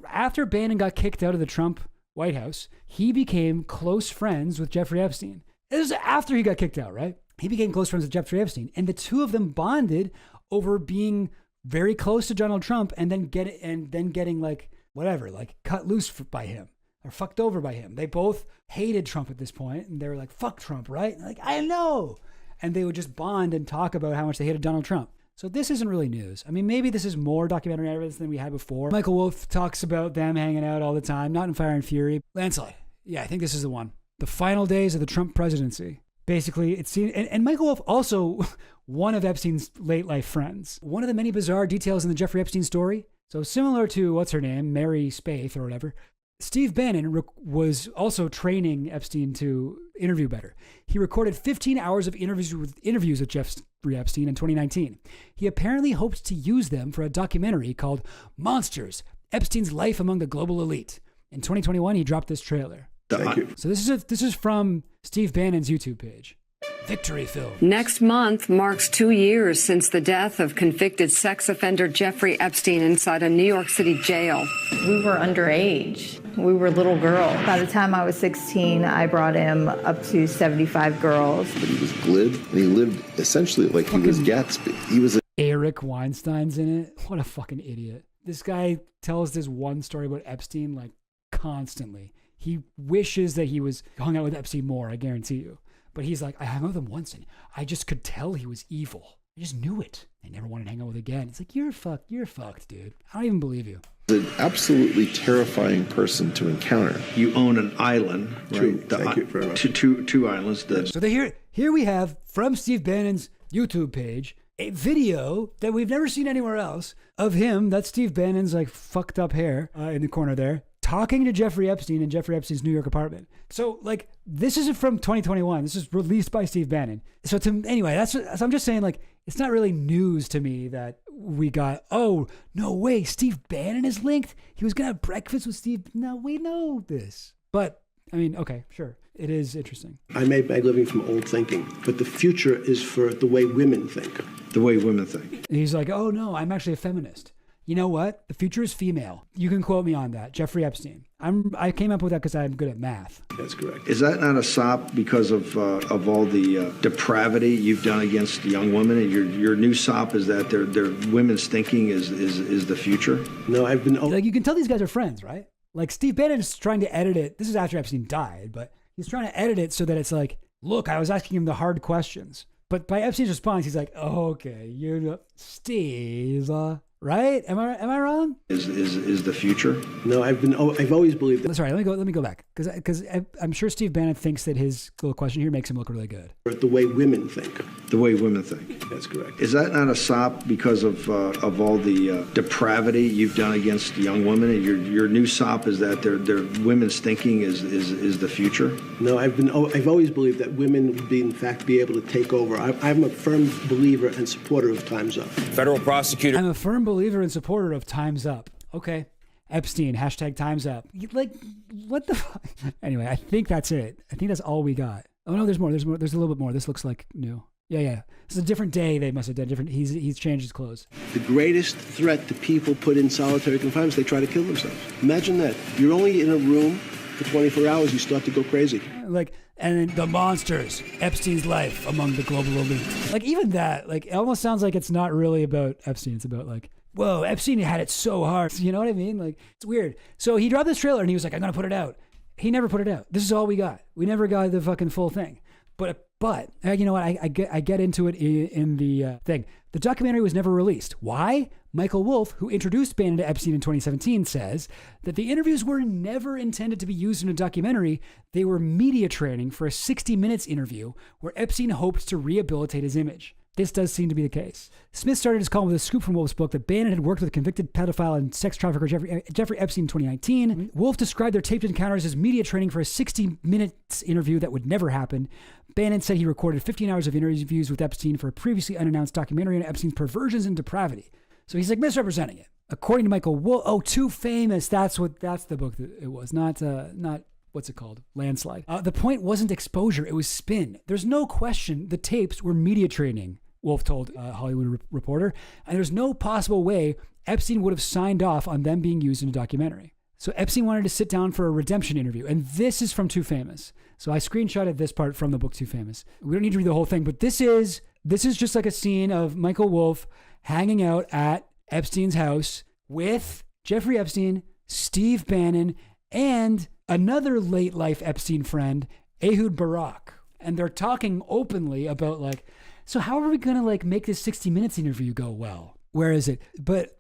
After Bannon got kicked out of the Trump White House, he became close friends with Jeffrey Epstein. This is after he got kicked out, right? He became close friends with Jeffrey Epstein. And the two of them bonded over being very close to Donald Trump and then getting like, whatever, like cut loose by him. Or fucked over by him. They both hated Trump at this point, and they were like, fuck Trump, right? Like, I know. And they would just bond and talk about how much they hated Donald Trump. So this isn't really news. I mean, maybe this is more documentary evidence than we had before. Michael Wolff talks about them hanging out all the time, not in Fire and Fury. Landslide. Yeah, I think this is the one. The final days of the Trump presidency. Basically, it seemed, and Michael Wolff also one of Epstein's late life friends. One of the many bizarre details in the Jeffrey Epstein story. So similar to, what's her name, Mary Spaeth or whatever, Steve Bannon was also training Epstein to interview better. He recorded 15 hours of interviews with Jeffrey Epstein in 2019. He apparently hoped to use them for a documentary called Monsters, Epstein's Life Among the Global Elite. In 2021, he dropped this trailer. Thank you. So this is from Steve Bannon's YouTube page. Victory film. Next month marks 2 years since the death of convicted sex offender Jeffrey Epstein inside a New York City jail. We were underage. We were little girls. By the time I was 16, I brought him up to 75 girls. But he was glib, and he lived essentially like he was Gatsby. He was Eric Weinstein's in it. What a fucking idiot. This guy tells this one story about Epstein like constantly. He wishes that he was hung out with Epstein more, I guarantee you. But he's like, I hung out with him once and I just could tell he was evil. I just knew it. I never wanted to hang out with him again. It's like, you're fucked, dude. I don't even believe you. an absolutely terrifying person to encounter. You own an island, right? Thank you very much. Two islands. So here we have, from Steve Bannon's YouTube page, a video that we've never seen anywhere else of him, that's Steve Bannon's like fucked up hair in the corner there, talking to Jeffrey Epstein in Jeffrey Epstein's New York apartment. So like, this isn't from 2021. This is released by Steve Bannon. So anyway, so I'm just saying, like, it's not really news to me that we got, oh, no way, Steve Bannon is linked. He was going to have breakfast with Steve. No, we know this. But I mean, okay, sure. It is interesting. I made my living from old thinking, but the future is for the way women think. The way women think. And he's like, oh no, I'm actually a feminist. You know what? The future is female. You can quote me on that. Jeffrey Epstein. I came up with that because I'm good at math. That's correct. Is that not a sop because of all the depravity you've done against young women? And your new sop is that their women's thinking is the future? No, I've been... Like, you can tell these guys are friends, right? Like, Steve Bannon is trying to edit it. This is after Epstein died, but he's trying to edit it so that it's like, look, I was asking him the hard questions. But by Epstein's response, he's like, oh, okay, you're Steve, right? Am I wrong? Is the future? No, I've always believed that. That's right. Let me go back because I'm sure Steve Bannon thinks that his little question here makes him look really good. The way women think. The way women think. That's correct. Is that not a sop because of all the depravity you've done against young women? And your new sop is that their women's thinking is the future? No, I've always believed that women would in fact be able to take over. I'm a firm believer and supporter of Time's Up. Federal prosecutor. I'm a firm believer and supporter of Time's Up. Okay. Epstein, hashtag Time's Up. Like, what the fuck? Anyway, I think that's it. I think that's all we got. Oh no, there's more. There's a little bit more. This looks like new. Yeah. This is a different day. They must have done different. He's changed his clothes. The greatest threat to people put in solitary confinement is they try to kill themselves. Imagine that. You're only in a room for 24 hours. You start to go crazy. Like, and then the monsters, Epstein's life among the global elite. Like, even that, like, it almost sounds like it's not really about Epstein. It's about like, whoa, Epstein had it so hard. You know what I mean? Like, it's weird. So he dropped this trailer and he was like, I'm going to put it out. He never put it out. This is all we got. We never got the fucking full thing. But But you know what? I get into it in the thing. The documentary was never released. Why? Michael Wolff, who introduced Bannon to Epstein in 2017, says that the interviews were never intended to be used in a documentary. They were media training for a 60 Minutes interview where Epstein hoped to rehabilitate his image. This does seem to be the case. Smith started his column with a scoop from Wolff's book that Bannon had worked with a convicted pedophile and sex trafficker Jeffrey Epstein in 2019. Mm-hmm. Wolff described their taped encounters as media training for a 60 Minutes interview that would never happen. Bannon said he recorded 15 hours of interviews with Epstein for a previously unannounced documentary on Epstein's perversions and depravity. So he's like misrepresenting it. According to Michael Wolff, Too Famous, that's the book that it was, not what's it called? Landslide. The point wasn't exposure, it was spin. There's no question the tapes were media training, Wolff told Hollywood Reporter, and there's no possible way Epstein would have signed off on them being used in a documentary. So Epstein wanted to sit down for a redemption interview, and this is from Too Famous. So I screenshotted this part from the book Too Famous. We don't need to read the whole thing, but this is just like a scene of Michael Wolff hanging out at Epstein's house with Jeffrey Epstein, Steve Bannon, and another late life Epstein friend, Ehud Barak. And they're talking openly about like, so how are we going to like make this 60 Minutes interview go well? Where is it? But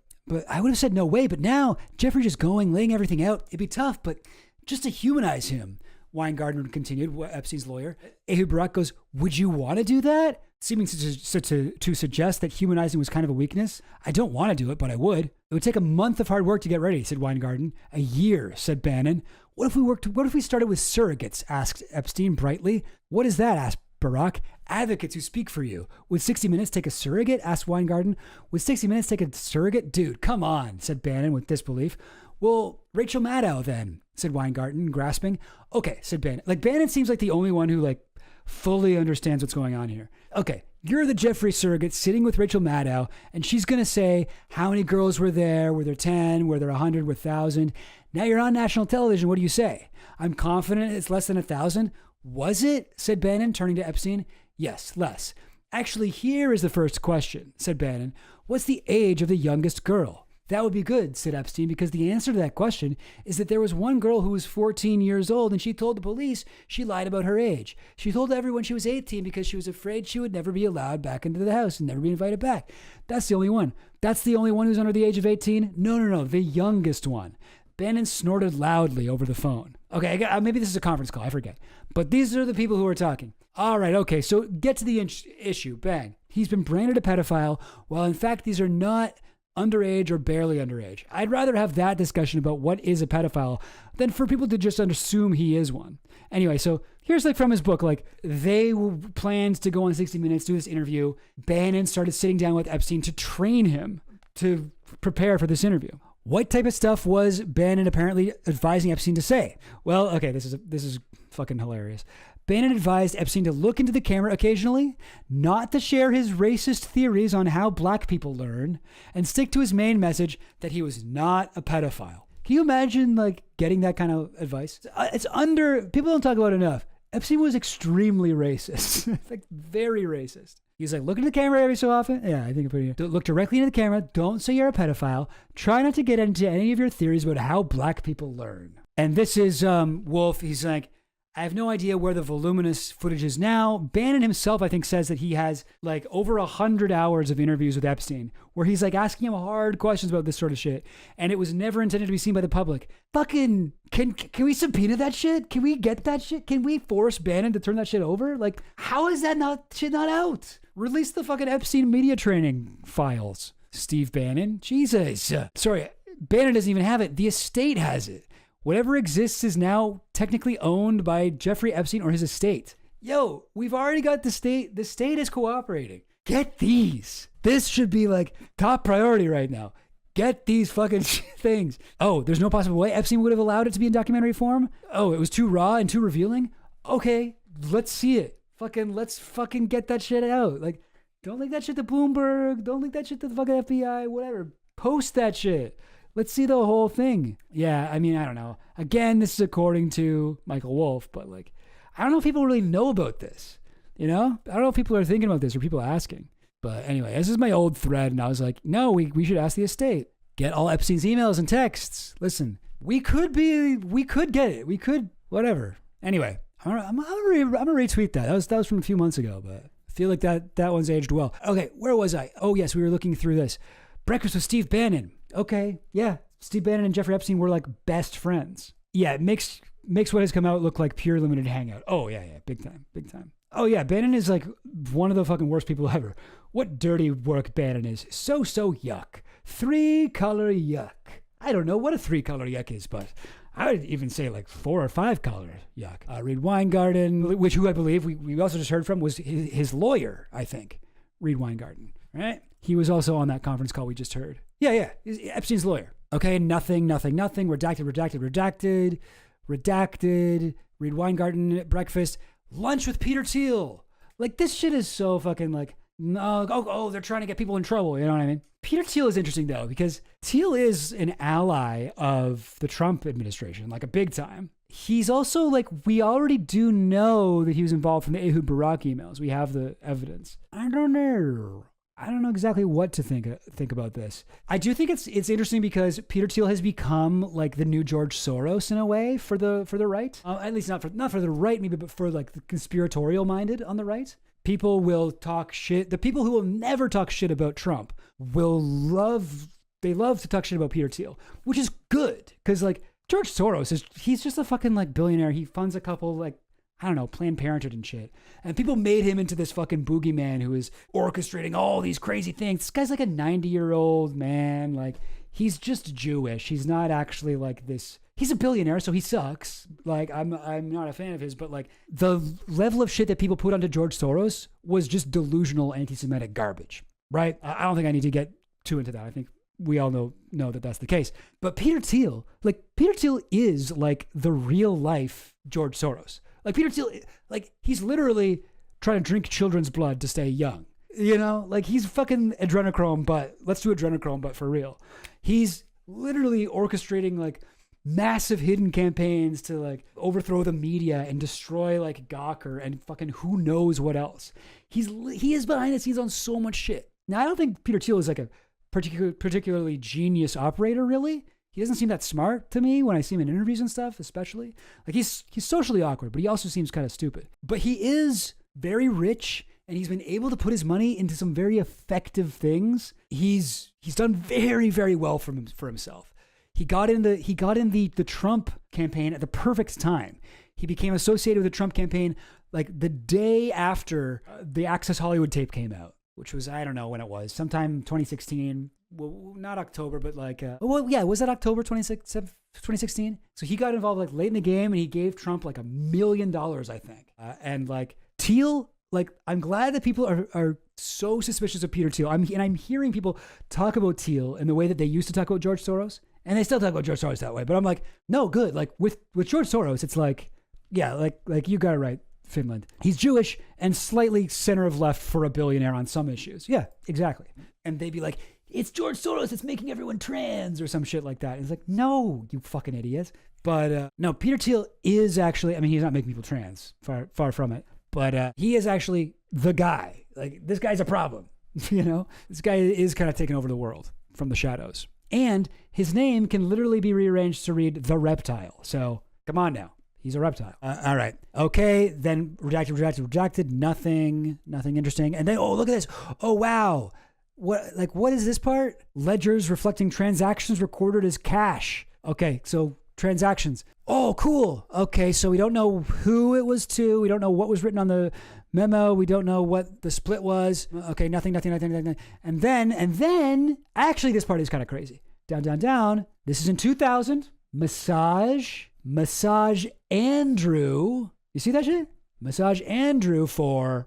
I would have said no way. But now Jeffrey just going, laying everything out. It'd be tough, but just to humanize him. Weingarten continued, Epstein's lawyer. Ehud Barak goes, would you want to do that? Seeming to suggest that humanizing was kind of a weakness. I don't want to do it, but I would. It would take a month of hard work to get ready, said Weingarten. A year, said Bannon. What if we started with surrogates? Asked Epstein brightly. What is that? Asked Barak. Advocates who speak for you. Would 60 Minutes take a surrogate? Asked Weingarten. Would 60 Minutes take a surrogate? Dude, come on, said Bannon with disbelief. Well, Rachel Maddow then, said Weingarten, grasping. Okay, said Bannon. Like, Bannon seems like the only one who, like, fully understands what's going on here. Okay, you're the Jeffrey surrogate sitting with Rachel Maddow, and she's going to say how many girls were there 10, were there 100, were 1,000. Now you're on national television, what do you say? I'm confident it's less than 1,000. Was it? Said Bannon, turning to Epstein. Yes, less. Actually, here is the first question, said Bannon. What's the age of the youngest girl? That would be good, said Epstein, because the answer to that question is that there was one girl who was 14 years old, and she told the police she lied about her age. She told everyone she was 18 because she was afraid she would never be allowed back into the house and never be invited back. That's the only one. That's the only one who's under the age of 18? No, the youngest one. Bannon snorted loudly over the phone. Okay, maybe this is a conference call, I forget. But these are the people who are talking. All right, okay, so get to the issue. Bang. He's been branded a pedophile, while in fact these are not underage or barely underage. I'd rather have that discussion about what is a pedophile than for people to just assume he is one. Anyway, so here's like from his book, like they planned to go on 60 Minutes, do this interview. Bannon started sitting down with Epstein to train him to prepare for this interview. What type of stuff was Bannon apparently advising Epstein to say? Well, okay, this is fucking hilarious. Bannon advised Epstein to look into the camera occasionally, not to share his racist theories on how black people learn, and stick to his main message that he was not a pedophile. Can you imagine like getting that kind of advice? People don't talk about it enough. Epstein was extremely racist, like very racist. He's like, look into the camera every so often. Yeah, I think I'm pretty. Look directly into the camera. Don't say you're a pedophile. Try not to get into any of your theories about how black people learn. And this is Wolff. He's like, I have no idea where the voluminous footage is now. Bannon himself, I think, says that he has like over 100 hours of interviews with Epstein where he's like asking him hard questions about this sort of shit. And it was never intended to be seen by the public. Fucking, can we subpoena that shit? Can we get that shit? Can we force Bannon to turn that shit over? Like, how is that shit not out? Release the fucking Epstein media training files. Steve Bannon. Jesus. Sorry, Bannon doesn't even have it. The estate has it. Whatever exists is now technically owned by Jeffrey Epstein or his estate. Yo, we've already got the state. The state is cooperating. Get these. This should be like top priority right now. Get these fucking things. Oh, there's no possible way Epstein would have allowed it to be in documentary form? Oh, it was too raw and too revealing? Okay, let's see it. Let's fucking get that shit out. Like, don't link that shit to Bloomberg. Don't link that shit to the fucking FBI, whatever. Post that shit. Let's see the whole thing. Yeah, I mean, I don't know. Again, this is according to Michael Wolff, but like, I don't know if people really know about this. You know? I don't know if people are thinking about this or people asking. But anyway, this is my old thread, and I was like, no, we should ask the estate. Get all Epstein's emails and texts. Listen, we could get it. We could, whatever. Anyway, I'm gonna retweet that. That was from a few months ago, but I feel like that one's aged well. Okay, where was I? Oh yes, we were looking through this. Breakfast with Steve Bannon. Okay, yeah, Steve Bannon and Jeffrey Epstein were like best friends. Yeah, it makes what has come out look like pure limited hangout. Oh yeah, big time. Oh yeah, Bannon is like one of the fucking worst people ever. What dirty work Bannon is. So yuck. 3-color yuck. I don't know what a 3-color yuck is, but I would even say like 4 or 5-color yuck. Reed Weingarten, who I believe we also just heard from, was his lawyer, I think. Reed Weingarten, right? He was also on that conference call we just heard. Yeah, Epstein's lawyer. Okay, nothing. Redacted. Reed Weingarten at breakfast. Lunch with Peter Thiel. Like, this shit is so fucking like, no, they're trying to get people in trouble. You know what I mean? Peter Thiel is interesting though, because Thiel is an ally of the Trump administration, like a big time. He's also like, we already do know that he was involved from the Ehud Barak emails. We have the evidence. I don't know exactly what to think about this. I do think it's interesting because Peter Thiel has become like the new George Soros in a way for the right. At least not for the right, maybe, but for like the conspiratorial minded on the right. People will talk shit. The people who will never talk shit about Trump love to talk shit about Peter Thiel, which is good because like George Soros he's just a fucking like billionaire. He funds a couple like, I don't know, Planned Parenthood and shit. And people made him into this fucking boogeyman who is orchestrating all these crazy things. This guy's like a 90-year-old man. Like, he's just Jewish. He's not actually like this. He's a billionaire, so he sucks. Like, I'm not a fan of his, but like the level of shit that people put onto George Soros was just delusional anti-Semitic garbage, right? I don't think I need to get too into that. I think we all know that that's the case. But Peter Thiel is like the real life George Soros. Like Peter Thiel, like he's literally trying to drink children's blood to stay young. You know, like he's fucking adrenochrome, but let's do adrenochrome, but for real. He's literally orchestrating like massive hidden campaigns to like overthrow the media and destroy like Gawker and fucking who knows what else. He is behind the scenes on so much shit. Now, I don't think Peter Thiel is like a particularly genius operator, really. He doesn't seem that smart to me when I see him in interviews and stuff, especially. Like he's socially awkward, but he also seems kind of stupid. But he is very rich, and he's been able to put his money into some very effective things. He's done very, very well for himself. He got in the Trump campaign at the perfect time. He became associated with the Trump campaign like the day after the Access Hollywood tape came out, which was, I don't know when it was, sometime 2016. Well, not October, but like, was that October 2016? So he got involved like late in the game, and he gave Trump like $1 million, I think. And like Thiel, like I'm glad that people are so suspicious of Peter Thiel. I'm hearing people talk about Thiel in the way that they used to talk about George Soros, and they still talk about George Soros that way. But I'm like, no, good. Like with George Soros, it's like, yeah, like you got it right, Finland. He's Jewish and slightly center of left for a billionaire on some issues. Yeah, exactly. And they'd be like, it's George Soros, it's making everyone trans or some shit like that. And it's like, no, you fucking idiot. But no, Peter Thiel is actually, I mean, he's not making people trans, far from it. But he is actually the guy. Like, this guy's a problem, you know? This guy is kind of taking over the world from the shadows. And his name can literally be rearranged to read The Reptile. So, come on now. He's a reptile. All right. Okay, then redacted. Nothing interesting. And then, oh, look at this. Oh, wow. What is this part? Ledgers reflecting transactions recorded as cash. Okay, so transactions. Oh, cool. Okay, so we don't know who it was to. We don't know what was written on the memo. We don't know what the split was. Okay, nothing. And then, actually, this part is kind of crazy. Down. This is in 2000. Massage Andrew. You see that shit? Massage Andrew for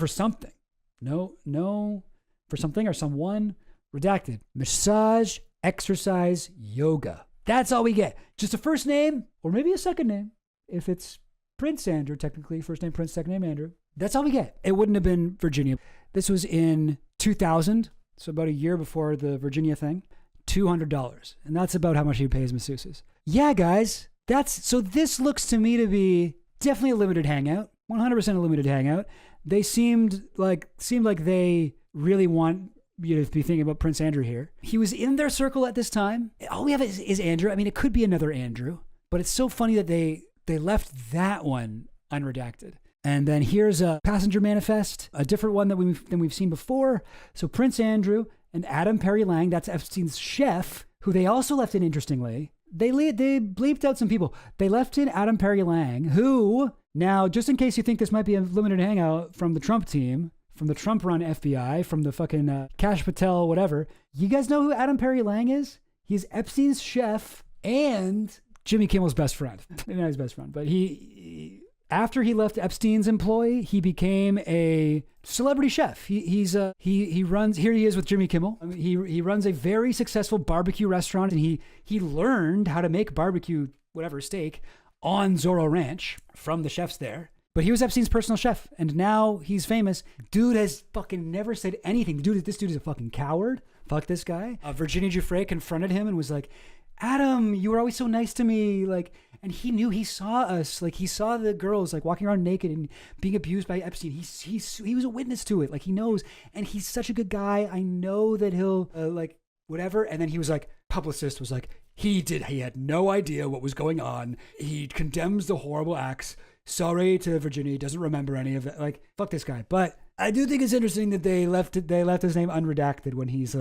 something. No. For something or someone. Redacted. Massage, exercise, yoga. That's all we get. Just a first name or maybe a second name. If it's Prince Andrew, technically, first name Prince, second name Andrew. That's all we get. It wouldn't have been Virginia. This was in 2000, so about a year before the Virginia thing. $200. And that's about how much he pays masseuses. Yeah, guys. So this looks to me to be definitely a limited hangout. 100% a limited hangout. They seemed like they really want you to be thinking about Prince Andrew here. He was in their circle at this time. All we have is Andrew. I mean, it could be another Andrew, but it's so funny that they left that one unredacted. And then here's a passenger manifest, a different one than we've seen before. So Prince Andrew and Adam Perry Lang, that's Epstein's chef, who they also left in, interestingly. They bleeped out some people. They left in Adam Perry Lang, who, now, just in case you think this might be a limited hangout from the Trump team, from the Trump-run FBI, from the fucking Kash Patel, whatever. You guys know who Adam Perry Lang is? He's Epstein's chef and Jimmy Kimmel's best friend. Maybe not his best friend, but after he left Epstein's employ, he became a celebrity chef. He runs, here he is with Jimmy Kimmel. He runs a very successful barbecue restaurant, and he learned how to make barbecue, whatever, steak on Zorro Ranch from the chefs there. But he was Epstein's personal chef, and now he's famous. Dude has fucking never said anything. This dude is a fucking coward. Fuck this guy. Virginia Giuffre confronted him and was like, Adam, you were always so nice to me. Like, and he saw us. Like, he saw the girls like walking around naked and being abused by Epstein. He was a witness to it. Like, he knows, and he's such a good guy. I know that he'll like whatever. And then he was like, publicist was like, he had no idea what was going on. He condemns the horrible acts. Sorry to Virginia, he doesn't remember any of it. Like, fuck this guy. But I do think it's interesting that they left his name unredacted when he's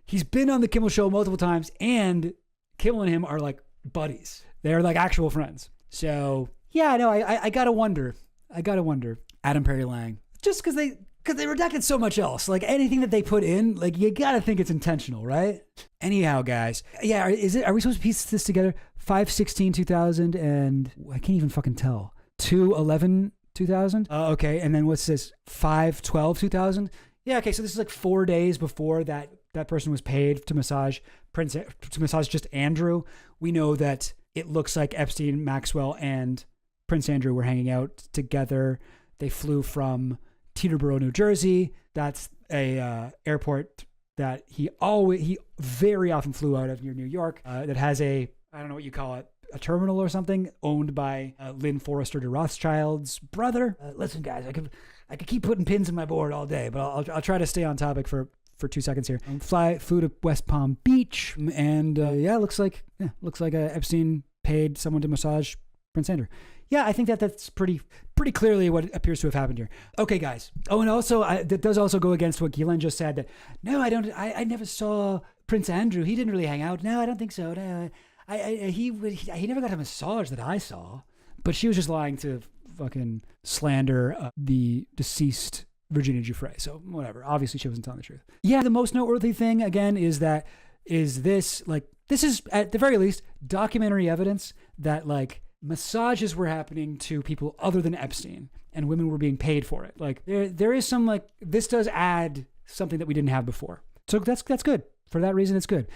he's been on the Kimmel Show multiple times, and Kimmel and him are like buddies. They're like actual friends. So yeah, no, I gotta wonder. Adam Perry Lang, just because they redacted so much else. Like, anything that they put in, like, you gotta think it's intentional, right? Anyhow, guys, yeah, are we supposed to piece this together? 5/16/2000 and I can't even fucking tell. 2/11/2000. Okay, and then what's this? 5/12/2000. Yeah, okay, so this is like 4 days before that person was paid to massage just Andrew. We know that it looks like Epstein, Maxwell, and Prince Andrew were hanging out together. They flew from Teterboro, New Jersey. That's a airport that he very often flew out of near New York. That has I don't know what you call it, a terminal or something, owned by Lynn Forrester de Rothschild's brother. Listen, guys, I could keep putting pins in my board all day, but I'll try to stay on topic for 2 seconds here. Flew to West Palm Beach, and looks like Epstein paid someone to massage Prince Andrew. Yeah, I think that's pretty clearly what appears to have happened here. Okay, guys. Oh, and also that does also go against what Ghislaine just said. That no, I never saw Prince Andrew. He didn't really hang out. No, I don't think so. No, he never got a massage that I saw. But she was just lying to fucking slander the deceased Virginia Giuffre. So whatever. Obviously, she wasn't telling the truth. Yeah, the most noteworthy thing again is this is at the very least documentary evidence that like massages were happening to people other than Epstein, and women were being paid for it. Like there is some, like, this does add something that we didn't have before. So that's good. For that reason, it's good.